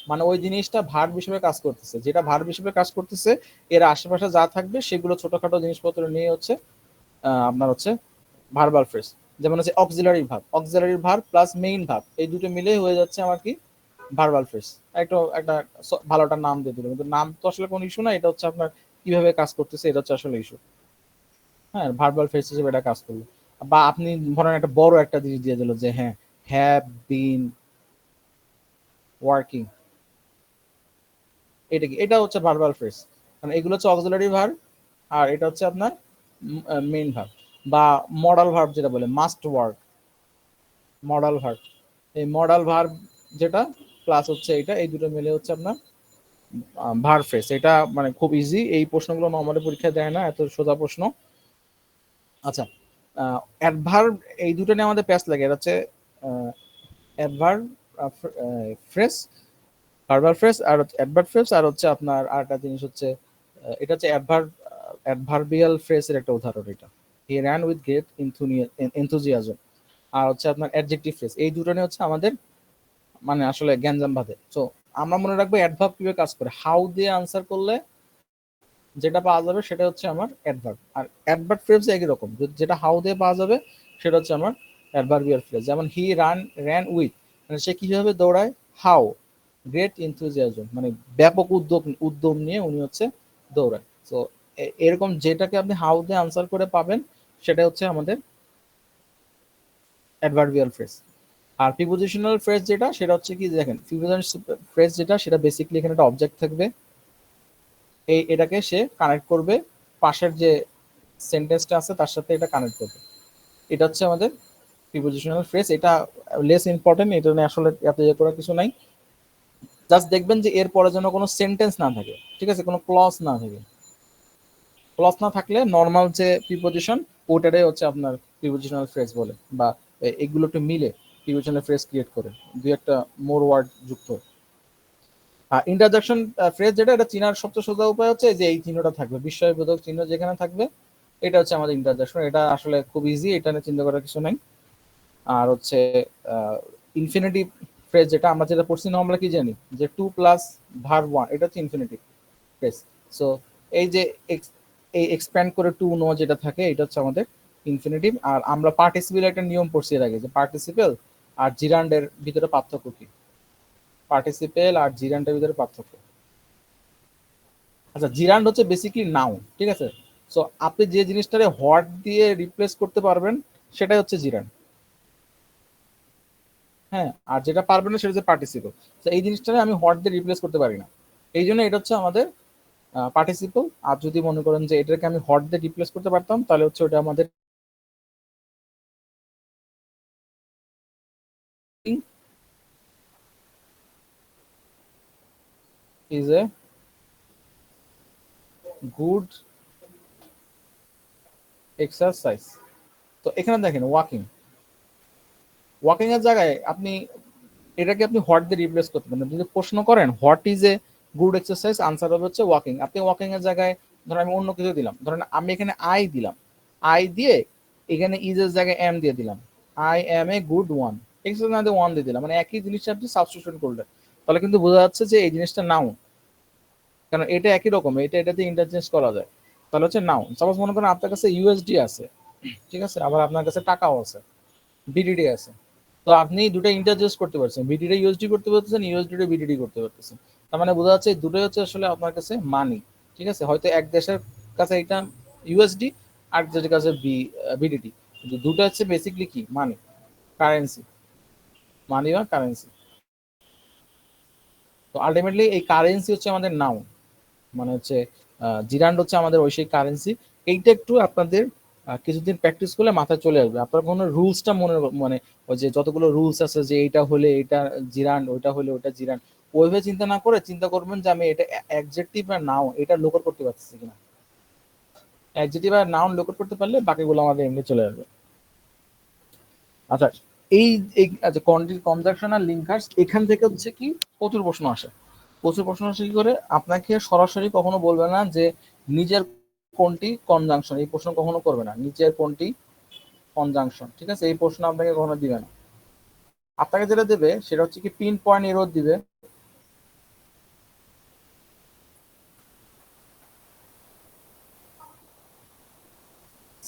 Speaker 1: মানে ওই জিনিসটা ভার্ব হিসেবে কাজ করতেছে, যেটা ভার্ব হিসেবে কাজ করতেছে এর আশেপাশে যা থাকবে সেগুলো ছোটখাটো জিনিসপত্র নিয়ে হচ্ছে আপনার হচ্ছে ভার্বাল ফ্রেজ। যেমন হচ্ছে auxiliary verb plus main verb, এই দুটো মিলে হয়ে যাচ্ছে আমার কি ভার্বাল ফ্রেজ। একটা ভালো একটা নাম দিয়ে দিল, কিন্তু নাম তো আসলে কোনো ইস্যু না, এটা হচ্ছে আপনার কিভাবে কাজ করতেছে এটা হচ্ছে আসলে ইস্যু। হ্যাঁ, ভার্বাল ফ্রেজ হিসেবে এটা কাজ করলো। বা আপনি ধরেন একটা বড় একটা জিনিস দিয়ে দিল যে হ্যাঁ, হ্যাভ বিন ওয়ার্কিং, এটা কি, এটা হচ্ছে ভার্বাল ফ্রেজ। মানে এগুলো হচ্ছে অক্সিলারি ভার্ব আর এটা হচ্ছে আপনার মেইন ভার্ব। বা মডাল ভার্ব যেটা বলে মাস্ট ওয়ার্ক, মডাল ভার্ব, এই মডাল ভার্ব যেটা প্লাস হচ্ছে এটা, এই দুটো মিলে হচ্ছে আপনার ভার্ব ফ্রেজ। এটা মানে খুব ইজি, এই প্রশ্নগুলো নর্মালি পরীক্ষায় দেয় না, এত সোজা প্রশ্ন। আচ্ছা, অ্যাডভার্ব এই দুটো নিয়ে আমাদের প্যাচ লাগে। এটা হচ্ছে অ্যাডভার্ব ফ্রেজ, ভার্বাল ফ্রেজ আর অ্যাডভার্ব ফ্রেজ, আর হচ্ছে আপনার আরেকটা জিনিস হচ্ছে এটা হচ্ছে অ্যাডভার্বিয়াল ফ্রেজের একটা উদাহরণ এটা, he ran with great enthusiasm. আর হচ্ছে আপনার অ্যাডজেক্টিভ ফ্রেজ, এই দুটো নিয়ে হচ্ছে আমাদের মানে আসলে গ্যাঞ্জাম বাঁধে। তো আমরা মনে রাখবো অ্যাডভার্ব কিভাবে কাজ করে, হাউ দিয়ে আনসার করলে যেটা পাওয়া যাবে সেটা হচ্ছে আমার অ্যাডভার্ব। আর অ্যাডভার্ব ফ্রেজ একই রকম, যেটা হাউ দিয়ে পাওয়া যাবে সেটা হচ্ছে আমার অ্যাডভার্বিয়াল ফ্রেজ। যেমন হি র্যান উইথ, মানে সে কিভাবে দৌড়ায়, হাউ গ্রেট ইনথুজিয়াজম, মানে ব্যাপক উদ্যম নিয়ে উনি হচ্ছে দৌড়ায়। তো এরকম যেটাকে আপনি হাউ দিয়ে আনসার করে পাবেন সেটা হচ্ছে আমাদের অ্যাডভার্বিয়াল ফ্রেজ। আর প্রিপোজিশনাল ফ্রেজ যেটা সেটা হচ্ছে কি দেখেন, প্রিপোজিশনাল ফ্রেজ যেটা সেটা বেসিক্যালি এখানে একটা অবজেক্ট থাকবে, এটাকে সে কানেক্ট করবে পাশের যে সেন্টেন্সটা আছে তার সাথে এটা কানেক্ট করবে। এটা হচ্ছে আমাদের প্রিপোজিশনাল ফ্রেজ। এটা লেস ইম্পর্টেন্ট, এটা নিয়ে আসলে এত ইয়ে করার কিছু নাই। জাস্ট দেখবেন যে এর পরে যেন কোনো সেন্টেন্স না থাকে, ঠিক আছে, কোনো ক্লজ না থাকে। ক্লজ না থাকলে নর্মাল যে প্রিপোজিশন ওটাই হচ্ছে আপনার প্রিপোজিশনাল ফ্রেজ বলে, বা এগুলো একটু মিলে প্রিপোজিশনাল ফ্রেজ ক্রিয়েট করে দুই একটা মোর ওয়ার্ড যুক্ত। আর ইন্টারজেকশন ফ্রেজ যেটা, এটা চিনার সবচেয়ে সোজা উপায় হচ্ছে যে এই চিহ্নটা থাকবে, বিস্ময়বোধক চিহ্ন যেখানে থাকবে এটা হচ্ছে আমাদের ইন্টারজেকশন। এটা আসলে খুব ইজি, এটা নিয়ে চিন্তা করার কিছু নাই। আর হচ্ছে ইনফিনিটিভ ফ্রেজ যেটা আমরা যেটা পড়ছি না, আমরা কি জানি যে 2 প্লাস ভার্ব 1, এটা হচ্ছে ইনফিনিটিভ ফ্রেজ। সো এই যে এই এক্সপ্যান্ড করে টু নো যেটা থাকে এটা হচ্ছে আমাদের ইনফিনিটিভ। আর আমরা পার্টিসিপেল একটা নিয়ম পড়ছি এর আগে, যে পার্টিসিপেল আর জিরান্ডের ভিতরে পার্থক্য কি, পার্টিসিপেল আর জিরান্ডের ভিতরে পার্থক্য। আচ্ছা, জিরান্ড হচ্ছে বেসিক্যালি নাউন, ঠিক আছে। সো আপনি যে জিনিসটারে হোয়াট দিয়ে রিপ্লেস করতে পারবেন সেটাই হচ্ছে জিরান্ড। হ্যাঁ, আর যেটা পারবেন না সেটা হচ্ছে পার্টিসিপল। তো এই জিনিসটারে আমি হোয়াট দিয়ে রিপ্লেস করতে পারি না, এই জন্য এটা হচ্ছে আমাদের পার্টিসিপল। আর যদি মনে করেন যে এটাকে আমি হট দিয়ে রিপ্লেস করতে পারতাম তাহলে হচ্ছে ওটা আমাদের ইজ এ গুড এক্সারসাইজ। তো এখানে দেখেন ওয়াকিং, ওয়াকিং এর জায়গায় আপনি এটাকে আপনি হট দিয়ে রিপ্লেস করতে পারেন। যদি প্রশ্ন করেন what is a good exercise, answer হবে হচ্ছে ওয়াকিং। আপনি ওয়াকিং এর জায়গায় ধরেন আমি অন্য কিছু দিলাম, ধরেন আমি এখানে আই দিলাম, আই দিয়ে এখানে ইজ এর জায়গায় এম দিয়ে দিলাম, I M a good one, exercise না দিয়ে ওয়ান দিয়ে দিলাম, মানে একই জিনিসটা আপনি সাবস্টিটিউশন করলেন, তাহলে কিন্তু বোঝা যাচ্ছে যে এই জিনিসটা নাউন, কারণ এটা একই রকম, এটাতে ইন্টারচেঞ্জ করা যায়। তাহলে হচ্ছে নাউন। সাপোজ মনে করেন আপনার কাছে ইউএসডি আছে, ঠিক আছে, আবার আপনার কাছে টাকাও আছে, বিডিডি আছে। তো আপনি দুটো ইন্টারচেঞ্জ করতে পারছেন, বিডিডি ইউএসডি করতে পারতেছেন, ইউএসডি বিডিডি করতে পারতেছেন। তার মানে বোঝা যাচ্ছে দুটোই হচ্ছে আসলে আপনার কাছে মানি, ঠিক আছে। হয়তো এক দেশের কাছে এটা ইউএসডি, আর দেশের কাছে বিডিডি, কিন্তু দুটো হচ্ছে বেসিকলি কি মানি, কারেন্সি, মানি বা কারেন্সি। তো আলটিমেটলি এই কারেন্সি হচ্ছে আমাদের নাউন, মানে হচ্ছে জিরান্ড হচ্ছে আমাদের ওই সেই কারেন্সি। এইটা একটু আপনাদের কিছুদিন প্র্যাকটিস করলে মাথায় চলে আসবে। আপনার কোনো রুলসটা মনে, মানে ওই যে যতগুলো রুলস আছে যে এইটা হলে এটা জিরান্ড, ওইটা হলে ওইটা জিরান্ড, ওইভাবে চিন্তা না করে চিন্তা করবেন যে আমি এটা অ্যাডজেক্টিভ আর নাউন এটা লোকট করতে পারতেছি কিনা। অ্যাডজেক্টিভ আর নাউন লোকট করতে পারলে বাকিগুলো আমাদের এমনি চলে আসবে। আচ্ছা, এই আচ্ছা কনজাংশন আর লিঙ্কার্স, এখান থেকে হচ্ছে কি প্রচুর প্রশ্ন আসে, প্রচুর প্রশ্ন আসে। কি করে আপনাকে সরাসরি কখনো বলবে না যে নিজের কোনটি কনজাংশন, এই প্রশ্ন কখনো করবে না, নিচের কোনটি কনজাংশন, ঠিক আছে, এই প্রশ্ন আপনাকে কখনো দিবে না। আপনাকে যেটা দেবে সেটা হচ্ছে কি পিন পয়েন্ট এরর দিবে,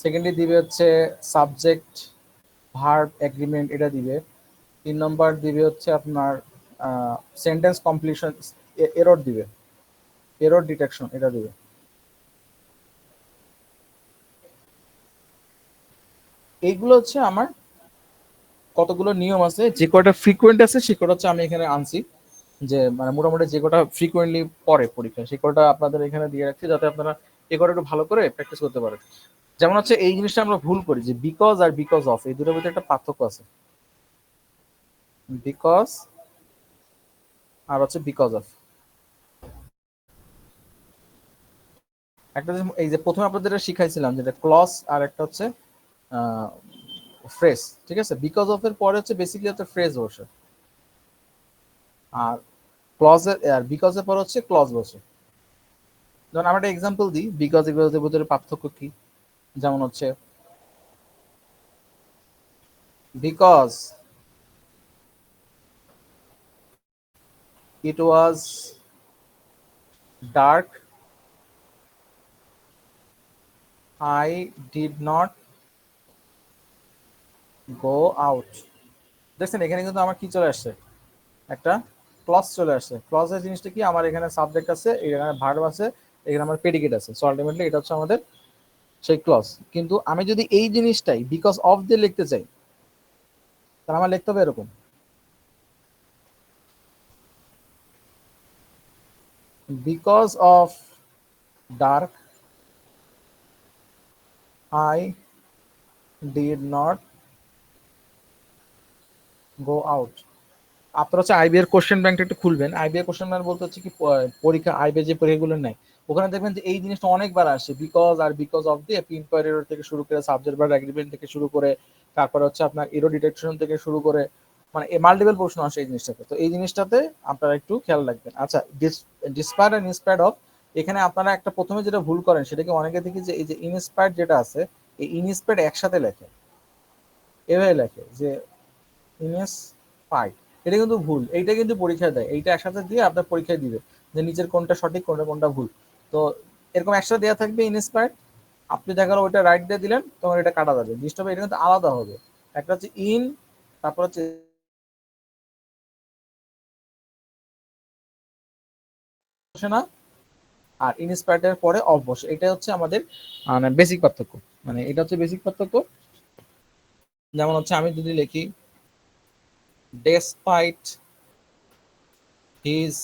Speaker 1: সেকেন্ডলি দিবে হচ্ছে সাবজেক্ট ভার্ব এগ্রিমেন্ট এটা দিবে, 3 নম্বর দিবে হচ্ছে আপনার সেন্টেন্স কমপ্লিশন এরর দিবে, এরর ডিটেকশন এটা দিবে। এইগুলো হচ্ছে আমার কতগুলো নিয়ম আছে, যে কয়টা ফ্রিকোয়েন্ট আছে সে কটা হচ্ছে আমি এখানে আনছি, যে মানে মোটামুটি যে কটা ফ্রিকোয়েন্টলি পড়ে পরীক্ষা সে কটা আপনাদের এখানে দিয়ে রাখছি, যাতে আপনারা এ কটা একটু ভালো করে প্র্যাকটিস করতে পারেন। যেমন হচ্ছে এই জিনিসটা আমরা ভুল করি যে বিকজ আর বিকজ অফ, এই দুটোর ভিতরে একটা পার্থক্য আছে। বিকজ আর হচ্ছে বিকজ অফ, একটা এই যে প্রথমে আপনাদের শিখাইছিলাম যেটা ক্লজ আর একটা হচ্ছে ফ্রেজ, ঠিক আছে। বিকজ অফ এর পরে হচ্ছে বেসিক্যালি হচ্ছে ফ্রেজ বসে, আর ক্লজের আর বিকজ এর পরে হচ্ছে ক্লজ বসে। যেমন আমরা একটা এক্সাম্পল দিই বিকজ এর ভিতরে পার্থক্য কি। যেমন হচ্ছে because it was dark I did not go out. দেখছেন এখানে কিন্তু আমার কি চলে আসছে, একটা ক্লজ চলে আসছে। ক্লজের জিনিসটা কি, আমার এখানে সাবজেক্ট আছে, এখানে ভার্ব আছে, এখানে আমার প্রেডিকেট আছে। সো আলটিমেটলি এটা হচ্ছে আমাদের সেই ক্লজ। কিন্তু আমি যদি এই জিনিসটাই বিকজ অফ দিয়ে লিখতে চাই তাহলে আমার লিখতে হবে এরকম, because of dark I did not go out. আপনারা হচ্ছে আইবি এর কোশ্চেন ব্যাংকটা একটু খুলবেন। আইবি এর কোশ্চেন ব্যাংক বলতে হচ্ছে কি পরীক্ষা, আইবি যে পরীক্ষাগুলো নেয় ওখানে দেখবেন যে এই জিনিসটা অনেকবার আসে, বিকজ আর বিকজ অফ দিয়ে পিন পয়েন্ট এরর থেকে শুরু করে সাবজেক্ট ভার্ব এগ্রিমেন্ট থেকে শুরু করে তারপরে হচ্ছে আপনার এরর ডিটেকশন থেকে শুরু করে মানে মাল্টিপল প্রশ্ন আসে এই জিনিসটাতে। তো এই জিনিসটাতে আপনারা একটু খেয়াল রাখবেন। আচ্ছা, ডিসপায়ার্ড এন্ড ইন্সপায়ার্ড অফ, এখানে আপনারা একটা প্রথমে যেটা ভুল করেন সেটাকে অনেকে দেখি যে এই যে ইনস্পায়ার্ড যেটা আছে এই ইনস্পায়ার্ড একসাথে লেখে, এভাবে লেখে যে ইনস্পায়ার্ড, এটা কিন্তু ভুল। এইটা কিন্তু পরীক্ষায় দেয়, এইটা একসাথে দিয়ে আপনার পরীক্ষায় দিবে যে নিচের কোনটা সঠিক কোনটা কোনটা ভুল। তো এরকম একসাথে দেওয়া থাকবে ইনস্পায়ার্ড, আপনি দেখা গেলো ওইটা রাইট দিয়ে দিলেন তখন এটা কাটা যাবে, জিনিসটা হবে এটা কিন্তু আলাদা হবে। একটা হচ্ছে ইন, তারপর হচ্ছে বসে না, আর ইনস্পায়ার্ড এর পরে অফ বসে, এটা হচ্ছে আমাদের মানে বেসিক পার্থক্য, মানে এটা হচ্ছে বেসিক পার্থক্য। যেমন হচ্ছে আমি যদি লিখি despite his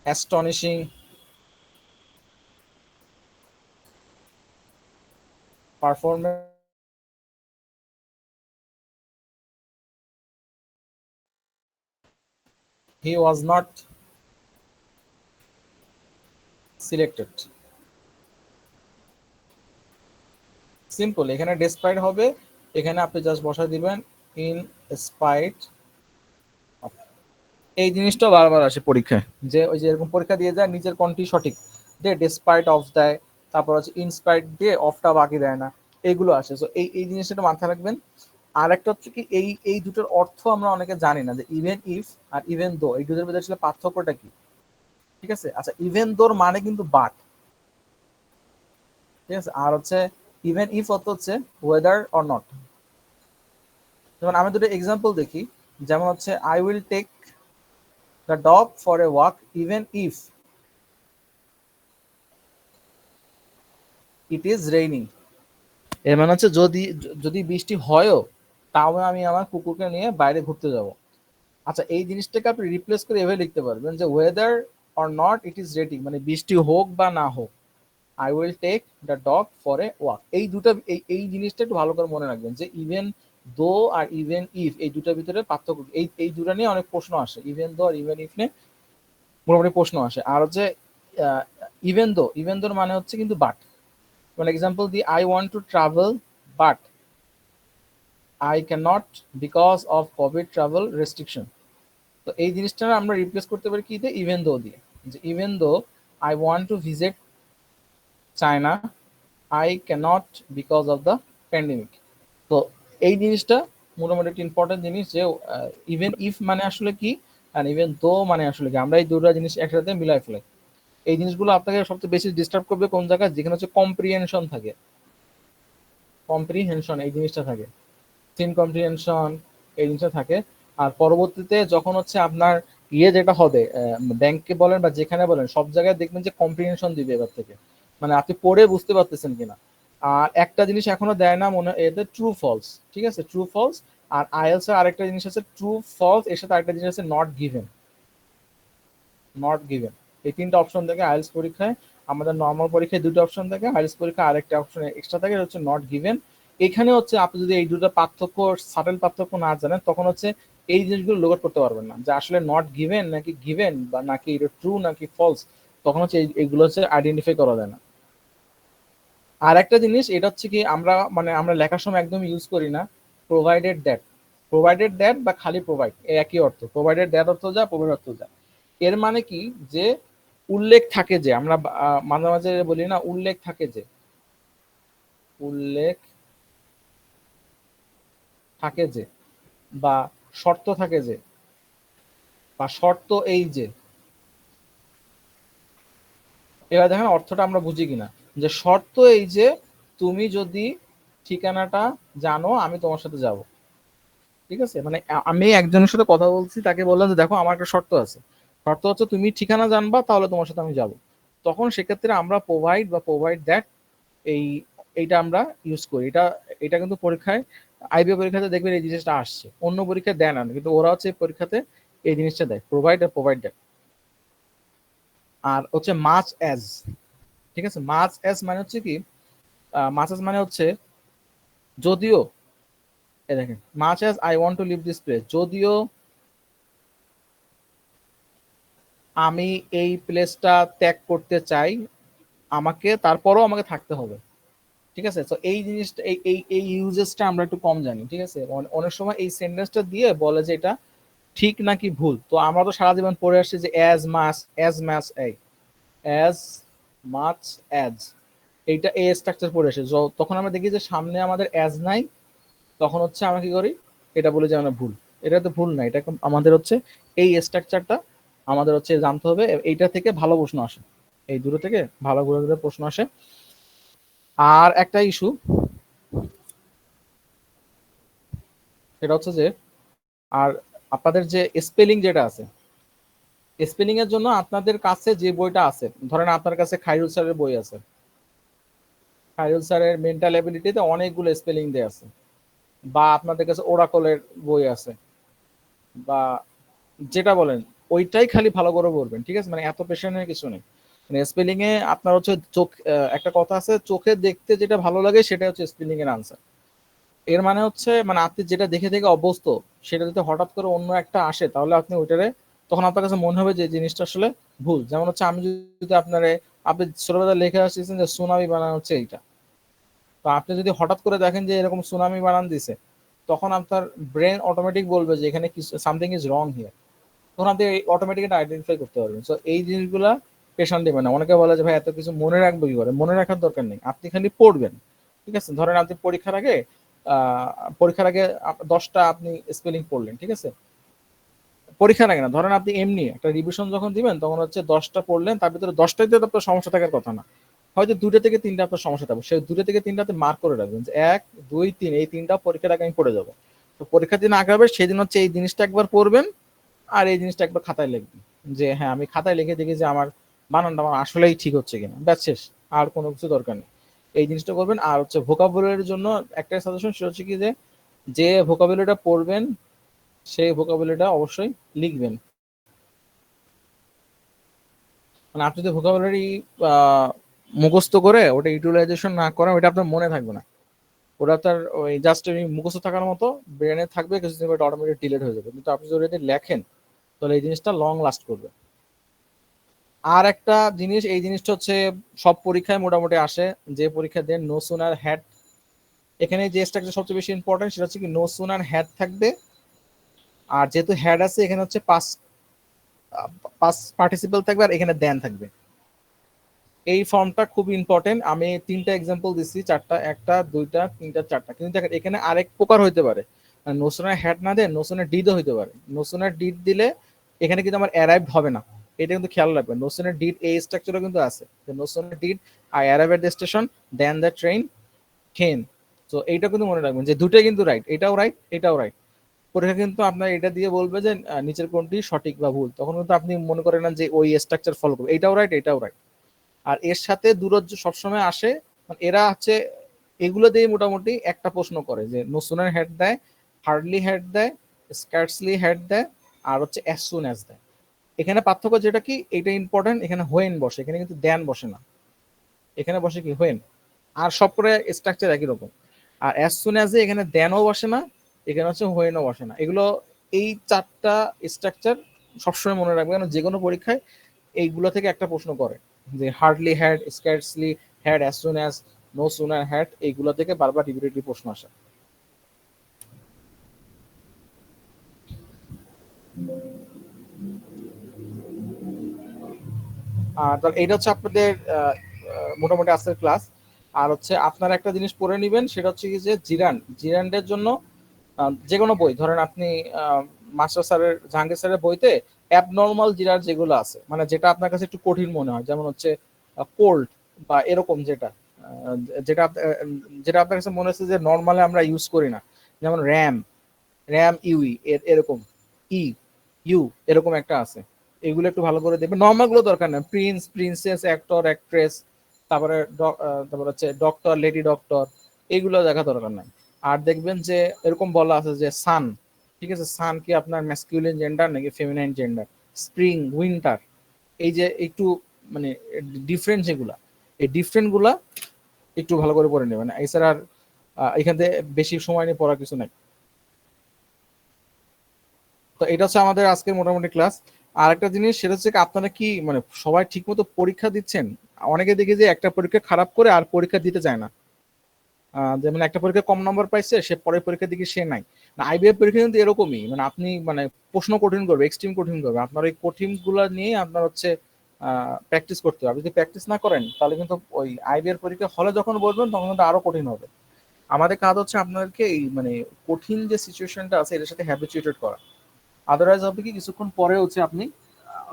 Speaker 1: astonishing performance he was not selected. Simple, এখানে ডেসপাইট হবে, এখানে আপনি জাস্ট বসায় দিবেন ইন স্পাইট। এই জিনিসটা বারবার আসে পরীক্ষায়, যে ওই যে এরকম পরীক্ষা দিয়ে যায় নিচের কোনটি সঠিক দিয়ে ডেসপাইট অফ দেয়, তারপর হচ্ছে ইনস্পাইট দিয়ে অফটা বাকি দেয় না, এইগুলো আসে। তো এই জিনিসটা মাথায় রাখবেন। আর একটা হচ্ছে কি এই এই দুটোর অর্থ আমরা অনেকে জানি না, যে even if R even though এই দুটোর মধ্যে আসলে পার্থক্যটা কি। ঠিক আছে, আচ্ছা ইভেন দোর মানে কিন্তু বাট, ঠিক আছে। আর হচ্ছে ইভেন ইফ অর্থ হচ্ছে ওয়েদার অর নট। যেমন আমি দুটো এক্সাম্পল দেখি, যেমন হচ্ছে I will take the dog for a walk even if it is raining. এর মানে হচ্ছে যদি যদি বৃষ্টি হয়ও তাও আমি আমার কুকুরকে নিয়ে বাইরে ঘুরতে যাব। আচ্ছা, এই জিনিসটাকে আপনি রিপ্লেস করে এভাবে লিখতে পারবেন যে whether or not it is raining, মানে বৃষ্টি হোক বা না হোক I will take the dog for a walk. এই দুটো এই জিনিসটা একটু ভালো করে মনে রাখবেন যে ইভেন দো আর ইভেন ইফ এই দুটার ভিতরে পার্থক্য, এই দুটা নিয়ে অনেক প্রশ্ন আসে, even though R even if নিয়ে মোটামুটি প্রশ্ন আসে। আর হচ্ছে ইভেন দোর মানে হচ্ছে কিন্তু বাট। মানে example the I want to travel but I can not because of Covid travel restriction. তো এই জিনিসটা আমরা রিপ্লেস করতে পারি কি দিয়ে, ইভেন দো দিয়ে, যে even though I want to visit China I cannot because of the pandemic. তো এই জিনিসটা মোটামুটি একটা ইম্পর্টেন্ট জিনিস, যে ইভেন ইফ মানে আসলে কি আর ইভেন দো মানে আসলে কি, আমরা এই দুটো জিনিস একসাথে মিলাই ফেলাই। এই জিনিসগুলো আপনাকে সবচেয়ে বেশি ডিস্টার্ব করবে কোন জায়গায়, যেখানে হচ্ছে কম্প্রিহেনশন থাকে, কম্প্রিহেনশন এই জিনিসটা থাকে, সিন কম্প্রিহেনশন এই জিনিসটা থাকে। আর পরবর্তীতে যখন হচ্ছে আপনার যেটা হবে ব্যাংকে বলেন বা যেখানে বলেন সব জায়গায় দেখবেন যে কম্প্রিহেনশন দিবে এবার থেকে, মানে আপনি পড়ে বুঝতে পারতেছেন কিনা। আর একটা জিনিস এখনো দেয় না মনে, এতে ট্রু ফলস, ঠিক আছে, ট্রু ফলস। আর আইএলস এর আরেকটা জিনিস আছে ট্রু ফলস, এর সাথে আরেকটা জিনিস আছে নট গিভেন, নট গিভেন। এই তিনটা অপশন থাকে আইএলস পরীক্ষায়। আমাদের নর্মাল পরীক্ষায় দুটো অপশন থাকে, আইএলস পরীক্ষায় আরেকটা অপশন এক্সট্রা থাকে, হচ্ছে নট গিভেন। এখানে হচ্ছে আপনি যদি এই দুটো পার্থক্য, সাটেল পার্থক্য না জানেন তখন হচ্ছে এই জিনিসগুলো লোড করতে পারবেন না, যে আসলে নট গিভেন নাকি গিভেন, বা নাকি এটা ট্রু নাকি ফলস, তখন হচ্ছে এইগুলো হচ্ছে আইডেন্টিফাই করা যায় না। আর একটা জিনিস এটা হচ্ছে কি আমরা মানে আমরা লেখার সময় একদম ইউজ করি না প্রোভাইডেড দ্যাট। প্রোভাইডেড দ্যাট বা খালি প্রোভাইড একই অর্থ, প্রোভাইডেড দ্যাট অর্থ যা, প্রোভাইড অর্থ যা। এর মানে কি, যে উল্লেখ থাকে যে, আমরা মাঝে মাঝে বলি না উল্লেখ থাকে যে, উল্লেখ থাকে যে, বা শর্ত থাকে যে, বা শর্ত এই যে। এবার দেখেন অর্থটা আমরা বুঝি কিনা, যে শর্ত এই যে তুমি যদি ঠিকানাটা জানো আমি তোমার সাথে যাব। ঠিক আছে, মানে আমি একজনের সাথে কথা বলছি, তাকে বললাম যে দেখো আমার একটা শর্ত আছে, শর্ত হচ্ছে তুমি ঠিকানা জানবা তাহলে তোমার সাথে আমি যাব। তখন সেক্ষেত্রে আমরা প্রোভাইড বা প্রোভাইড দ্যাট এই এইটা আমরা ইউজ করি। এটা এটা কিন্তু পরীক্ষায় আইবি পরীক্ষাতে দেখবেন এই জিনিসটা আসছে, অন্য পরীক্ষায় দেয় না, কিন্তু ওরা হচ্ছে পরীক্ষাতে এই জিনিসটা দেয়, প্রোভাইড আর প্রোভাইড দ্যাট। আর হচ্ছে মাচ অ্যাজ, ঠিক আছে। মাচ অ্যাজ মানে হচ্ছে কি, মাচ অ্যাজ মানে হচ্ছে যদিও, এই দেখেন much as I want to leave this place, যদিও আমি এই প্লেসটা ত্যাগ করতে চাই, আমাকে তারপরও আমাকে থাকতে হবে, ঠিক আছে। তো এই জিনিসটা এই ইউজেসটা আমরা একটু কম জানি, ঠিক আছে। অনেক সময় এই সেন্টেন্সটা দিয়ে বলে যে এটা ঠিক নাকি ভুল। তো আমরা তো সারা জীবন পড়ে আসছি যে অ্যাজ ম্যাচ এই অ্যাজ মাচ অ্যাজ, এইটা এ স্ট্রাকচার পড়ে আসে। তখন আমরা দেখি যে সামনে আমাদের অ্যাজ নাই, তখন হচ্ছে আমরা কি করি, এটা বলে যে আমরা ভুল। এটা তো ভুল না, এটা আমাদের হচ্ছে এই স্ট্রাকচারটা আমাদের হচ্ছে জানতে হবে। এইটা থেকে ভালো প্রশ্ন আসে, এই দুটো থেকে ভালো ঘুরে ঘুরে প্রশ্ন আসে। আর একটা ইস্যু সেটা হচ্ছে যে, আর আপনাদের যে স্পেলিং যেটা আছে, স্পেলিং এর জন্য আপনাদের কাছে যে বইটা আছে, ধরেন আপনার কাছে খাইরুল স্যারের বই আছে, খাইরুল স্যারের মেন্টাল এবিলিটিতে অনেকগুলো স্পেলিং দেয়া আছে, বা আপনাদের কাছে ওরাকলের বই আছে, বা যেটা বলেন ওইটাই খালি ভালো করে বলবেন, ঠিক আছে। মানে এত পেশনের কিছু নেই। মানে স্পেলিং এ আপনার হচ্ছে চোখ, একটা কথা আছে, চোখে দেখতে যেটা ভালো লাগে সেটা হচ্ছে স্পেলিং এর আনসার। এর মানে হচ্ছে মানে আপনি যেটা দেখে দেখে অভ্যস্ত, সেটা যদি হঠাৎ করে অন্য একটা আসে তাহলে আপনি ওইটারে, তখন আপনার কাছে মনে হবে যে জিনিসটা আসলে ভুল। যেমন হচ্ছে আমি যদি আপনি ছোটবেলায় লিখে আসছেন যে সুনামি বানানো হচ্ছে এইটা, তো আপনি যদি হঠাৎ করে দেখেন যে এরকম সুনামি বানান দিছে, তখন আপনার ব্রেন অটোমেটিক বলবে যে এখানে কিছু সামথিং ইজ রং হিয়ার, তখন আপনি অটোমেটিক এটা আইডেন্টিফাই করতে পারবেন। সো এই জিনিসগুলা পেশান দিবেন না। অনেকে বলে যে ভাই এত কিছু মনে রাখবো কি করে, মনে রাখার দরকার নেই, আপনি খালি পড়বেন, ঠিক আছে। ধরেন আপনি আহ পরীক্ষার আগে 10টা আপনি স্পেলিং পড়লেন, ঠিক আছে। পরীক্ষার আগে না, ধরেন আপনি এমনি একটা রিভিশন যখন দিবেন তখন হচ্ছে 10টা পড়লেন, তার ভিতরে 10টাইতে তো আপনার সমস্যা থাকার কথা না, হয়তো 2টা থেকে 3টা আপনার সমস্যা থাকবে, সেই 2টা থেকে 3টাতে মার্ক করে রাখবেন যে 1 2 3 এই 3টা পরীক্ষার আগে আমি পড়ে যাবো। তো পরীক্ষার দিন আগে হবে সেদিন হচ্ছে এই জিনিসটা একবার পড়বেন, আর এই জিনিসটা একবার খাতায় লিখবেন, যে হ্যাঁ আমি খাতায় লিখে দেখি যে আমার বানানটা আমার আসলেই ঠিক হচ্ছে কিনা, ব্যাস শেষ। আর কোনো কিছু দরকার নেই, এই জিনিসটা করবেন। আর হচ্ছে ভোকাবুলারির জন্য একটা সাজেশন, সেটা হচ্ছে কি যে যে ভোকাবুলারিটা পড়বেন সেই ভোকাবুলারিটা অবশ্যই লিখবেন। মানে আপনি যদি ভোকাবুলারি মুখস্থ করে ওটা ইউটিলাইজেশন না করেন, ওটা আপনার মনে থাকবে না। ওটা আপনার ওই জাস্ট মুখস্থ থাকার মতো ব্রেনে থাকবে, কিছুদিন পর অটোমেটিক ডিলিট হয়ে যাবে। কিন্তু আপনি যদি লেখেন তাহলে এই জিনিসটা লং লাস্ট করবে। আর একটা জিনিস, এই জিনিসটা হচ্ছে সব পরীক্ষায় মোটামুটি আসে, যে পরীক্ষা দেন নো সুনার হ্যাড, এখানে যে স্ট্রাকচার সবচেয়ে বেশি ইম্পর্টেন্ট সেটা হচ্ছে কি নো সুনার হ্যাড থাকবে। আর যেহেতু হ্যাড আছে এখানে হচ্ছে পাস পাস পার্টিসিপল থাকবে, আর এখানে দেন থাকবে। এই ফর্মটা খুব ইম্পর্টেন্ট। আমি 3টা এক্সাম্পল দিচ্ছি, 4টা, 1টা 2টা 3টা 4টা, কিন্তু দেখেন এখানে আরেক প্রকার হইতে পারে। নোসনের হ্যাড না দেয় নোসনের ডিডও হইতে পারে। নোসনের ডিড দিলে এখানে কিন্তু আমার অ্যারাইভড হবে না, এটা কিন্তু খেয়াল রাখবেন। নোসনের ডিড এই স্ট্রাকচারও কিন্তু আছে, no sooner did I arrive at the station then the train খেন। তো এইটা কিন্তু মনে রাখবেন যে দুটোই কিন্তু রাইট, এটাও রাইট এটাও রাইট। পরীক্ষা কিন্তু আপনার এটা দিয়ে বলবে যে নিচের কোনটি সঠিক বা ভুল, তখন কিন্তু আপনি মনে করেন না যে ওই স্ট্রাকচার ফলো করবে, এটাও রাইট এটাও রাইট। আর এর সাথে দূরত্ব সবসময় আসে, এরা হচ্ছে এগুলো দিয়ে মোটামুটি একটা প্রশ্ন করে যে নো সুনার হেড দেয়, হার্ডলি হেড দেয়, স্কার্টসলি হেড দেয়, আর হচ্ছে অ্যাজ সুন অ্যাজ দেয়। এখানে পার্থক্য যেটা কি, এটা ইম্পর্টেন্ট, এখানে হোয়েন বসে, এখানে কিন্তু দেন বসে না, এখানে বসে কি হোয়েন। আর সবকটা স্ট্রাকচার একই রকম। আর অ্যাজ সুন অ্যাজ এখানে দেনও বসে না, এখানে হচ্ছে হোয়েনও বসে না। এগুলো এই 4টা স্ট্রাকচার সবসময় মনে রাখবে, কারণ যে কোনো পরীক্ষায় এইগুলো থেকে একটা প্রশ্ন করে, যে hardly had, scarcely had, as soon as, no sooner had, এইগুলো থেকে বারবার রিপিটেডলি প্রশ্ন আসে। আর তাহলে এইটা হচ্ছে আপনাদের মোটামুটি আজকের ক্লাস। আর হচ্ছে আপনারা একটা জিনিস পড়ে নিবেন, সেটা হচ্ছে কি যে জিরান্ডের জন্য যে কোনো বই, ধরেন আপনি মাস্টার স্যারের জাহাঙ্গীর স্যারের বইতে অ্যাবনর্মাল জিরার যেগুলো আছে, মানে যেটা আপনার কাছে একটু কঠিন মনে হয়, যেমন হচ্ছে কোল্ড বা এরকম, যেটা যেটা আপনার কাছে মনে হচ্ছে যে নর্মালি আমরা ইউজ করি না, যেমন র্যাম, ইউই এরকম, ই ইউ এরকম একটা আছে। এগুলো একটু ভালো করে দেখবেন, নর্মাল গুলো দরকার নেই, প্রিন্স প্রিন্সেস অ্যাক্টর অ্যাক্ট্রেস, তারপরে তারপর হচ্ছে ডক্টর লেডি ডক্টর, এইগুলো দেখা দরকার নাই। আর দেখবেন যে এরকম বলা আছে যে সান, ঠিক আছে, সান কি আপনার ম্যাসকিউলিন জেন্ডার নাকি ফেমিনাইন জেন্ডার, স্প্রিং উইন্টার, এই যে একটু মানে ডিফারেন্ট যেগুলা, এই ডিফারেন্টগুলা একটু ভালো করে পড়ে নেবেন। এছাড়া আর এখান থেকে বেশি সময় নিয়ে পড়ার কিছু নাই। তো এটা হচ্ছে আমাদের আজকের মোটামুটি ক্লাস। আর একটা জিনিস সেটা হচ্ছে আপনারা কি মানে সবাই ঠিকমতো পরীক্ষা দিচ্ছেন? অনেকে দেখি যে একটা পরীক্ষা খারাপ করে আর পরীক্ষা দিতে যায় না। যেমন একটা পরীক্ষা কম নম্বর পাইছে, সে পরের পরীক্ষার দিকে সে নাই। না, আইবিএফ পরীক্ষা কিন্তু এরকমই, মানে আপনি মানে প্রশ্ন কঠিন করবে, এক্সট্রিম কঠিন করবে, আপনার ওই কঠিন গুলা নিয়ে আপনার হচ্ছে প্র্যাকটিস করতে হবে। যদি প্র্যাকটিস না করেন তাহলে কিন্তু ওই আইবিএফ পরীক্ষা হলে যখন বলবেন তখন কিন্তু আরো কঠিন হবে। আমাদের কাজ হচ্ছে আপনাদেরকে এই মানে কঠিন যে সিচুয়েশনটা আছে এটার সাথে হ্যাবিচুয়েটেড করা। আদারওয়াইজ হবে কি কিছুক্ষণ পরে হচ্ছে আপনি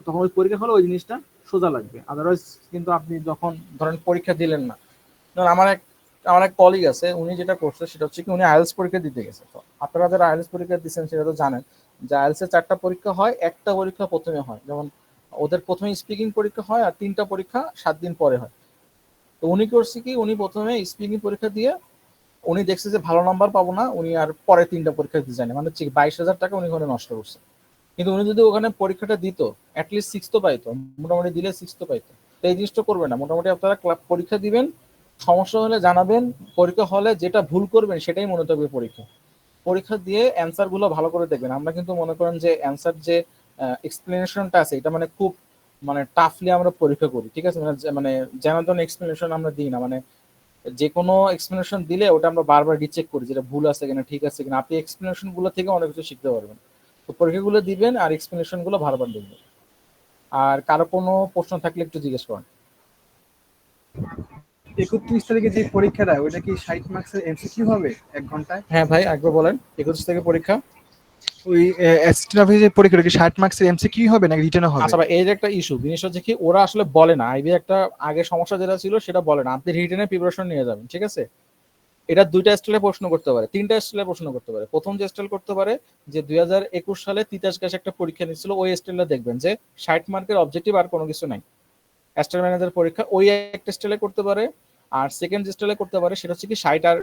Speaker 1: তখন ওই পরীক্ষা হলে ওই জিনিসটা সোজা লাগবে। আদারওয়াইজ কিন্তু আপনি যখন ধরেন পরীক্ষা দিলেন না, ধরেন আমার এক কলিগ আছে, উনি যেটা করছে সেটা হচ্ছে কি উনি আইএলটিএস পরীক্ষা দিতে গেছে। তো আপনারা যারা আইএলটিএস পরীক্ষা দিচ্ছেন সেটা তো জানেন যে আইএলটিএস এর 4টা পরীক্ষা হয়, একটা পরীক্ষা প্রথমে হয়, যেমন ওদের প্রথমে স্পিকিং পরীক্ষা হয় আর 3টা পরীক্ষা 7 দিন পরে হয়। তো উনি করছে কি উনি প্রথমে স্পিকিং পরীক্ষা দিয়ে উনি দেখছে যে ভালো নাম্বার পাবো না, উনি আর পরে 3টা পরীক্ষা দিতে জানে, মানে 22,000 টাকা উনি ওখানে নষ্ট করছে। কিন্তু উনি যদি ওখানে পরীক্ষাটা দিত অ্যাটলিস্ট 6 তো পাইতো, মোটামুটি দিলে 6 তো পাইতো। তো এই জিনিসটা করবে না, মোটামুটি আপনারা পরীক্ষা দিবেন, সমস্যা হলে জানাবেন, পরীক্ষা হলে যেটা ভুল করবেন সেটাই মনে থাকবে পরীক্ষা। পরীক্ষা দিয়ে অ্যান্সার গুলো ভালো করে দেখবেন। আমরা কিন্তু মনে করেন যে অ্যান্সার যে এক্সপ্লেনেশনটা আছে এটা মানে খুব মানে টাফলি আমরা পরীক্ষা করি, ঠিক আছে, মানে যেন এক্সপ্লেনেশন আমরা দিই না, মানে যে কোনো এক্সপ্লেনেশন দিলে ওটা আমরা বারবার রিচেক করি যেটা ভুল আছে কিনা ঠিক আছে কিনা। আপনি এক্সপ্লেনেশন গুলো থেকে অনেক কিছু শিখতে পারবেন। তো পরীক্ষাগুলো দিবেন আর এক্সপ্লেনেশন গুলো বারবার দেখবেন। আর কারো কোনো প্রশ্ন থাকলে একটু জিজ্ঞেস করেন।
Speaker 2: 31 তারিখে যে পরীক্ষাটা ওটা কি 60 মার্কসের এমসিকিউ হবে 1 ঘন্টায়?
Speaker 1: হ্যাঁ ভাই, একবার বলেন। 21 থেকে পরীক্ষা।
Speaker 2: ওই অ্যাসিস্ট্যান্ট অফিসের পরীক্ষাটা কি 60 মার্কসের এমসিকিউ হবে নাকি রিটেনও হবে?
Speaker 1: আচ্ছা ভাই, এই যে একটা ইস্যু জিনিস হচ্ছে কি ওরা আসলে বলে না, আইবি একটা আগে সমস্যা যেটা ছিল সেটা বলে না। আপনি রিটেনের প্রিপারেশন নিয়ে যাবেন, ঠিক আছে। এটা 2টা স্টাইলে প্রশ্ন করতে পারে, 3টা স্টাইলে প্রশ্ন করতে পারে। প্রথম যে স্টাইল করতে পারে যে 2021 সালে তিতাস গ্যাস একটা পরীক্ষা নিচ্ছিল, ওই স্টাইলে দেখবেন যে 60 মার্কের অবজেক্টিভ আর কোনো কিছু নাই, অ্যাস্টার ম্যানেজার পরীক্ষা, ওই একটা স্টাইলে করতে পারে। আর সেকেন্ড যে স্টাইলে করতে পারে সেটা হচ্ছে কি 60 আর